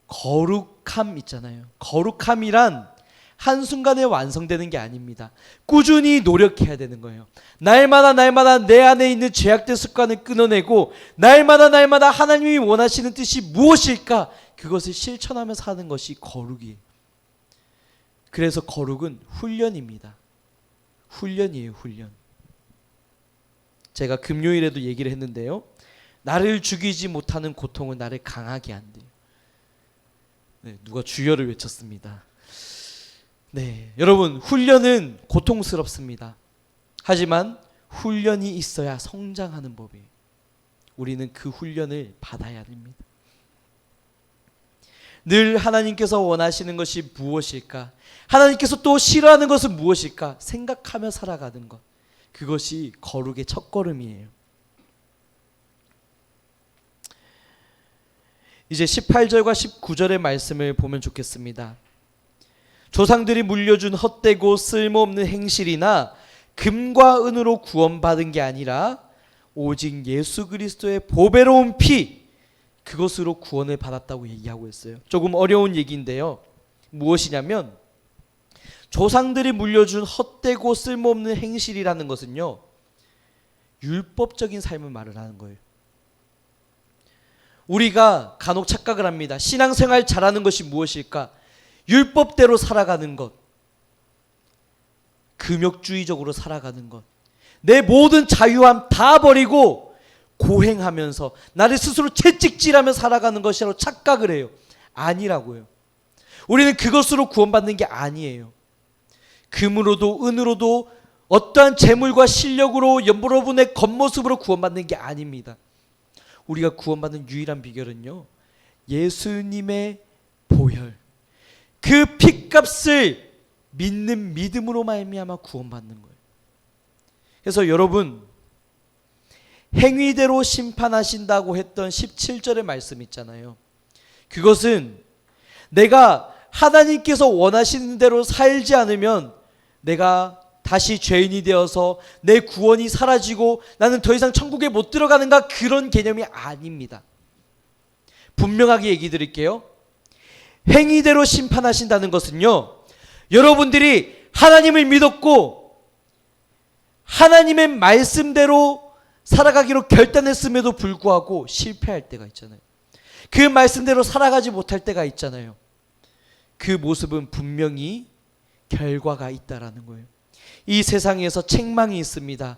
거룩함 있잖아요. 거룩함이란 한순간에 완성되는 게 아닙니다. 꾸준히 노력해야 되는 거예요. 날마다 내 안에 있는 죄악된 습관을 끊어내고 날마다 하나님이 원하시는 뜻이 무엇일까? 그것을 실천하며 사는 것이 거룩이에요. 그래서 거룩은 훈련입니다. 훈련이에요. 훈련. 제가 금요일에도 얘기를 했는데요, 나를 죽이지 못하는 고통은 나를 강하게 한대요. 네, 누가 주여를 외쳤습니다. 네, 여러분 훈련은 고통스럽습니다. 하지만 훈련이 있어야 성장하는 법이에요. 우리는 그 훈련을 받아야 됩니다. 늘 하나님께서 원하시는 것이 무엇일까? 하나님께서 또 싫어하는 것은 무엇일까? 생각하며 살아가는 것. 그것이 거룩의 첫걸음이에요. 이제 18절과 19절의 말씀을 보면 좋겠습니다. 조상들이 물려준 헛되고 쓸모없는 행실이나 금과 은으로 구원받은 게 아니라 오직 예수 그리스도의 보배로운 피, 그것으로 구원을 받았다고 얘기하고 있어요. 조금 어려운 얘기인데요. 무엇이냐면 조상들이 물려준 헛되고 쓸모없는 행실이라는 것은요, 율법적인 삶을 말을 하는 거예요. 우리가 간혹 착각을 합니다. 신앙생활 잘하는 것이 무엇일까? 율법대로 살아가는 것, 금욕주의적으로 살아가는 것, 내 모든 자유함 다 버리고 고행하면서 나를 스스로 채찍질하며 살아가는 것이라고 착각을 해요. 아니라고요. 우리는 그것으로 구원받는 게 아니에요. 금으로도 은으로도 어떠한 재물과 실력으로 여러분의 겉모습으로 구원받는 게 아닙니다. 우리가 구원받는 유일한 비결은요, 예수님의 보혈, 그 핏값을 믿는 믿음으로 말미암아 구원받는 거예요. 그래서 여러분, 행위대로 심판하신다고 했던 17절의 말씀 있잖아요. 그것은 내가 하나님께서 원하시는 대로 살지 않으면 내가 다시 죄인이 되어서 내 구원이 사라지고 나는 더 이상 천국에 못 들어가는가, 그런 개념이 아닙니다. 분명하게 얘기 드릴게요. 행위대로 심판하신다는 것은요, 여러분들이 하나님을 믿었고 하나님의 말씀대로 살아가기로 결단했음에도 불구하고 실패할 때가 있잖아요. 그 말씀대로 살아가지 못할 때가 있잖아요. 그 모습은 분명히 결과가 있다라는 거예요. 이 세상에서 책망이 있습니다.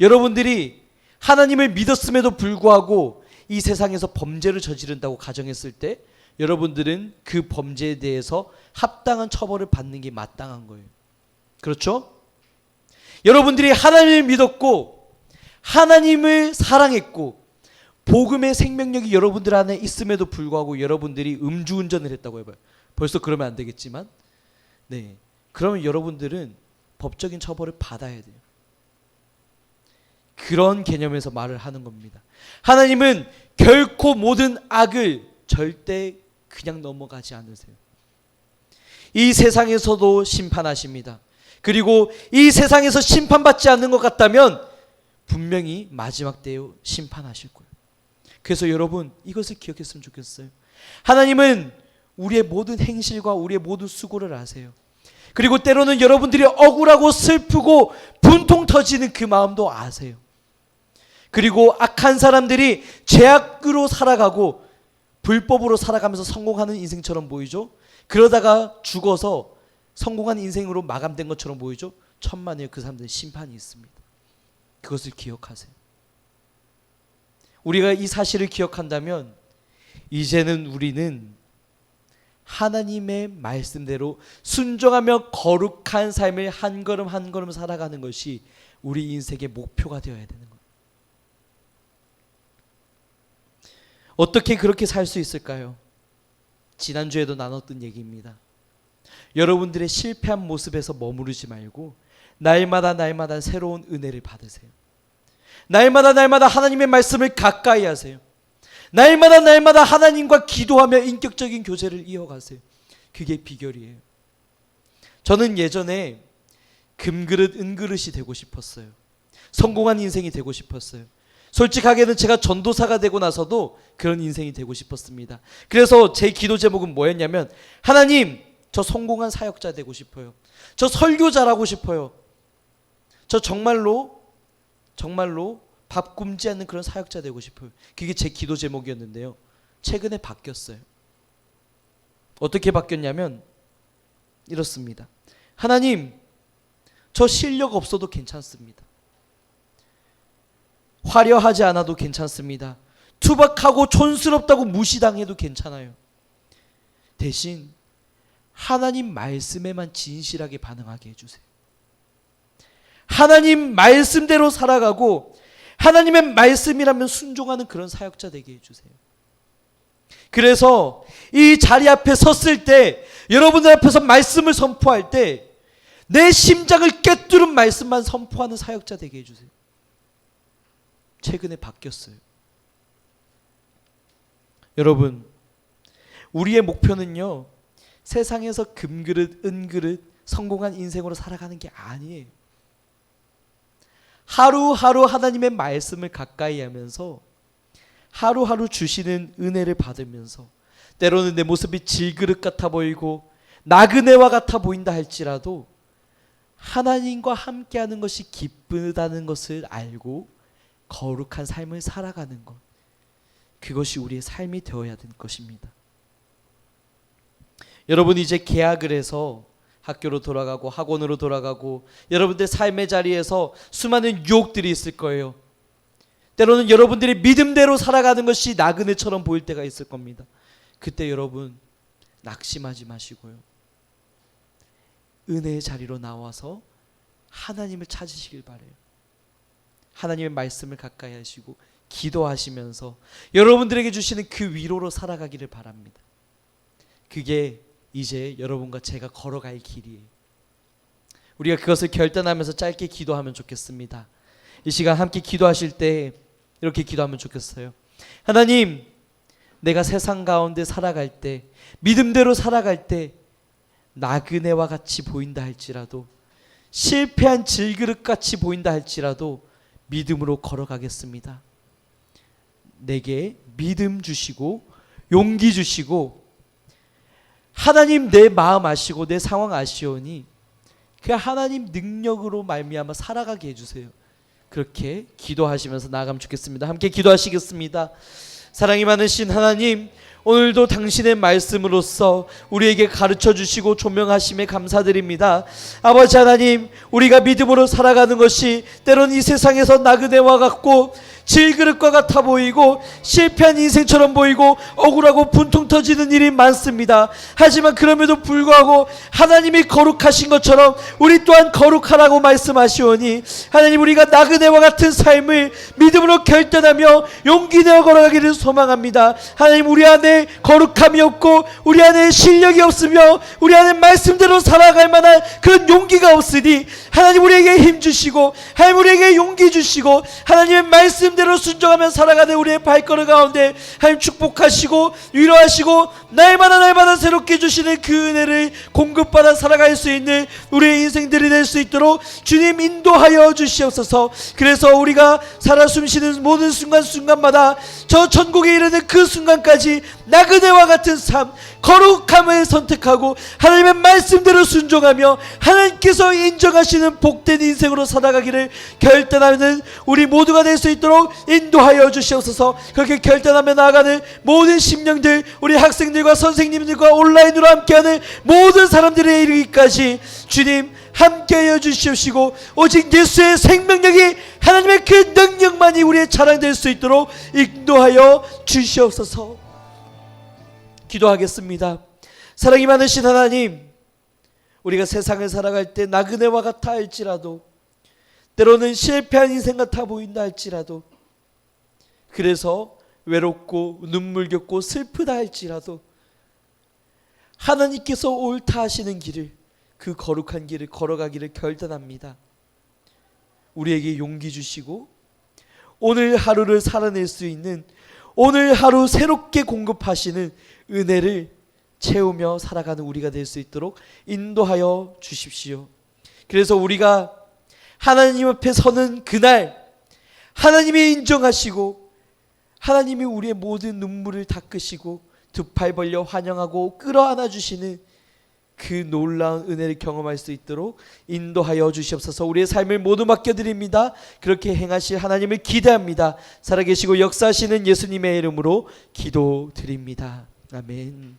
여러분들이 하나님을 믿었음에도 불구하고 이 세상에서 범죄를 저지른다고 가정했을 때 여러분들은 그 범죄에 대해서 합당한 처벌을 받는 게 마땅한 거예요. 그렇죠? 여러분들이 하나님을 믿었고 하나님을 사랑했고 복음의 생명력이 여러분들 안에 있음에도 불구하고 여러분들이 음주운전을 했다고 해봐요. 벌써 그러면 안 되겠지만, 네, 그러면 여러분들은 법적인 처벌을 받아야 돼요. 그런 개념에서 말을 하는 겁니다. 하나님은 결코 모든 악을 절대 그냥 넘어가지 않으세요. 이 세상에서도 심판하십니다. 그리고 이 세상에서 심판받지 않는 것 같다면 분명히 마지막 때에 심판하실 거예요. 그래서 여러분, 이것을 기억했으면 좋겠어요. 하나님은 우리의 모든 행실과 우리의 모든 수고를 아세요. 그리고 때로는 여러분들이 억울하고 슬프고 분통 터지는 그 마음도 아세요. 그리고 악한 사람들이 죄악으로 살아가고 불법으로 살아가면서 성공하는 인생처럼 보이죠. 그러다가 죽어서 성공한 인생으로 마감된 것처럼 보이죠. 천만에요, 그 사람들은 심판이 있습니다. 그것을 기억하세요. 우리가 이 사실을 기억한다면 이제는 우리는 하나님의 말씀대로 순종하며 거룩한 삶을 한 걸음 한 걸음 살아가는 것이 우리 인생의 목표가 되어야 되는 거예요. 어떻게 그렇게 살 수 있을까요? 지난주에도 나눴던 얘기입니다. 여러분들의 실패한 모습에서 머무르지 말고 날마다 새로운 은혜를 받으세요. 날마다 하나님의 말씀을 가까이 하세요. 날마다 하나님과 기도하며 인격적인 교제를 이어가세요. 그게 비결이에요. 저는 예전에 금그릇 은그릇이 되고 싶었어요. 성공한 인생이 되고 싶었어요. 솔직하게는 제가 전도사가 되고 나서도 그런 인생이 되고 싶었습니다. 그래서 제 기도 제목은 뭐였냐면, 하나님, 저 성공한 사역자 되고 싶어요. 저 설교자라고 싶어요. 저 정말로 밥 굶지 않는 그런 사역자 되고 싶어요. 그게 제 기도 제목이었는데요. 최근에 바뀌었어요. 어떻게 바뀌었냐면 이렇습니다. 하나님, 저 실력 없어도 괜찮습니다. 화려하지 않아도 괜찮습니다. 투박하고 촌스럽다고 무시당해도 괜찮아요. 대신 하나님 말씀에만 진실하게 반응하게 해주세요. 하나님 말씀대로 살아가고 하나님의 말씀이라면 순종하는 그런 사역자 되게 해주세요. 그래서 이 자리 앞에 섰을 때, 여러분들 앞에서 말씀을 선포할 때 내 심장을 꿰뚫은 말씀만 선포하는 사역자 되게 해주세요. 최근에 바뀌었어요. 여러분, 우리의 목표는요, 세상에서 금그릇, 은그릇, 성공한 인생으로 살아가는 게 아니에요. 하루하루 하나님의 말씀을 가까이 하면서 하루하루 주시는 은혜를 받으면서, 때로는 내 모습이 질그릇 같아 보이고 나그네와 같아 보인다 할지라도 하나님과 함께하는 것이 기쁘다는 것을 알고 거룩한 삶을 살아가는 것, 그것이 우리의 삶이 되어야 될 것입니다. 여러분, 이제 개학을 해서 학교로 돌아가고 학원으로 돌아가고 여러분들 삶의 자리에서 수많은 유혹들이 있을 거예요. 때로는 여러분들이 믿음대로 살아가는 것이 나그네처럼 보일 때가 있을 겁니다. 그때 여러분, 낙심하지 마시고요, 은혜의 자리로 나와서 하나님을 찾으시길 바라요. 하나님의 말씀을 가까이 하시고 기도하시면서 여러분들에게 주시는 그 위로로 살아가기를 바랍니다. 그게 이제 여러분과 제가 걸어갈 길이에요. 우리가 그것을 결단하면서 짧게 기도하면 좋겠습니다. 이 시간 함께 기도하실 때 이렇게 기도하면 좋겠어요. 하나님, 내가 세상 가운데 살아갈 때, 믿음대로 살아갈 때 나그네와 같이 보인다 할지라도, 실패한 질그릇 같이 보인다 할지라도 믿음으로 걸어가겠습니다. 내게 믿음 주시고 용기 주시고, 하나님 내 마음 아시고 내 상황 아시오니 그 하나님 능력으로 말미암아 살아가게 해주세요. 그렇게 기도하시면서 나아가면 좋겠습니다. 함께 기도하시겠습니다. 사랑이 많으신 하나님, 오늘도 당신의 말씀으로써 우리에게 가르쳐 주시고 조명하심에 감사드립니다. 아버지 하나님, 우리가 믿음으로 살아가는 것이 때로는 이 세상에서 나그네와 같고 질그릇과 같아 보이고 실패한 인생처럼 보이고 억울하고 분통 터지는 일이 많습니다. 하지만 그럼에도 불구하고 하나님이 거룩하신 것처럼 우리 또한 거룩하라고 말씀하시오니, 하나님, 우리가 나그네와 같은 삶을 믿음으로 결단하며 용기 내어 걸어가기를 소망합니다. 하나님, 우리 안에 거룩함이 없고 우리 안에 실력이 없으며 우리 안에 말씀대로 살아갈 만한 그런 용기가 없으니 하나님, 우리에게 힘 주시고 하나님, 우리에게 용기 주시고 하나님의 말씀대로 순종하며 살아가는 우리의 발걸음 가운데 하나님 축복하시고 위로하시고 날마다 새롭게 주시는 그 은혜를 공급받아 살아갈 수 있는 우리의 인생들이 될 수 있도록 주님 인도하여 주시옵소서. 그래서 우리가 살아 숨쉬는 모든 순간순간마다 저 천국에 이르는 그 순간까지 나그네와 같은 삶, 거룩함을 선택하고 하나님의 말씀대로 순종하며 하나님께서 인정하시는 복된 인생으로 살아가기를 결단하는 우리 모두가 될 수 있도록 인도하여 주시옵소서. 그렇게 결단하며 나아가는 모든 심령들, 우리 학생들과 선생님들과 온라인으로 함께하는 모든 사람들의 이르기까지 주님 함께하여 주시옵시고, 오직 예수의 생명력이, 하나님의 그 능력만이 우리의 자랑될 수 있도록 인도하여 주시옵소서. 기도하겠습니다. 사랑이 많으신 하나님, 우리가 세상을 살아갈 때 나그네와 같아 할지라도, 때로는 실패한 인생 같아 보인다 할지라도, 그래서 외롭고 눈물겹고 슬프다 할지라도 하나님께서 옳다 하시는 길을, 그 거룩한 길을 걸어가기를 결단합니다. 우리에게 용기 주시고 오늘 하루를 살아낼 수 있는, 오늘 하루 새롭게 공급하시는 은혜를 채우며 살아가는 우리가 될 수 있도록 인도하여 주십시오. 그래서 우리가 하나님 앞에 서는 그날 하나님이 인정하시고 하나님이 우리의 모든 눈물을 닦으시고 두 팔 벌려 환영하고 끌어안아 주시는 그 놀라운 은혜를 경험할 수 있도록 인도하여 주시옵소서. 우리의 삶을 모두 맡겨드립니다. 그렇게 행하실 하나님을 기대합니다. 살아계시고 역사하시는 예수님의 이름으로 기도드립니다. 아멘.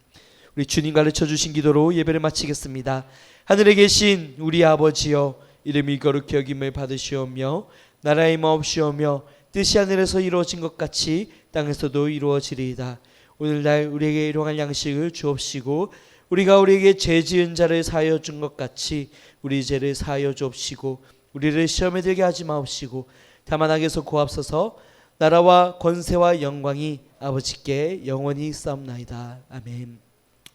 우리 주님 가르쳐 주신 기도로 예배를 마치겠습니다. 하늘에 계신 우리 아버지여, 이름이 거룩히 여김을 받으시오며 나라의 마옵시오며 뜻이 하늘에서 이루어진 것 같이 땅에서도 이루어지리이다. 오늘날 우리에게 일용할 양식을 주옵시고 우리가 우리에게 죄 지은 자를 사하여 준 것 같이 우리 죄를 사하여 주옵시고 우리를 시험에 들게 하지 마옵시고 다만 악에서 구하옵소서. 나라와 권세와 영광이 아버지께 영원히 있사옵나이다. 아멘.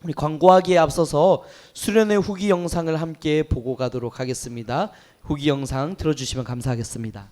우리 광고하기에 앞서서 수련회 후기 영상을 함께 보고 가도록 하겠습니다. 후기 영상 들어주시면 감사하겠습니다.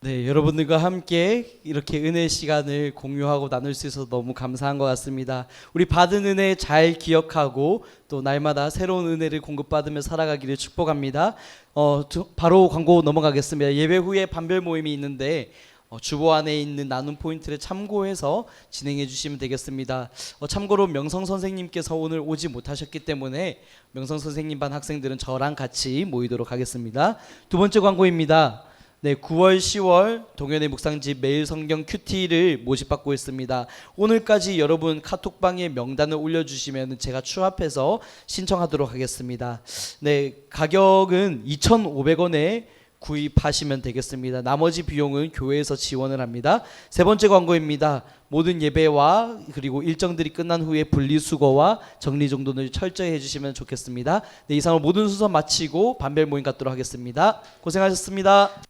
네, 여러분들과 함께 이렇게 은혜 시간을 공유하고 나눌 수 있어서 너무 감사한 것 같습니다. 우리 받은 은혜 잘 기억하고 또 날마다 새로운 은혜를 공급받으며 살아가기를 축복합니다. 바로 광고 넘어가겠습니다. 예배 후에 반별 모임이 있는데 주보 안에 있는 나눔 포인트를 참고해서 진행해 주시면 되겠습니다. 참고로 명성 선생님께서 오늘 오지 못하셨기 때문에 명성 선생님 반 학생들은 저랑 같이 모이도록 하겠습니다. 두 번째 광고입니다. 네, 9월, 10월 동현의 묵상집 매일 성경 큐티를 모집받고 있습니다. 오늘까지 여러분 카톡방에 명단을 올려주시면 제가 추합해서 신청하도록 하겠습니다. 네, 가격은 2,500원에 구입하시면 되겠습니다. 나머지 비용은 교회에서 지원을 합니다. 세 번째 광고입니다. 모든 예배와 그리고 일정들이 끝난 후에 분리수거와 정리정돈을 철저히 해주시면 좋겠습니다. 네, 이상으로 모든 순서 마치고 반별 모임 갖도록 하겠습니다. 고생하셨습니다.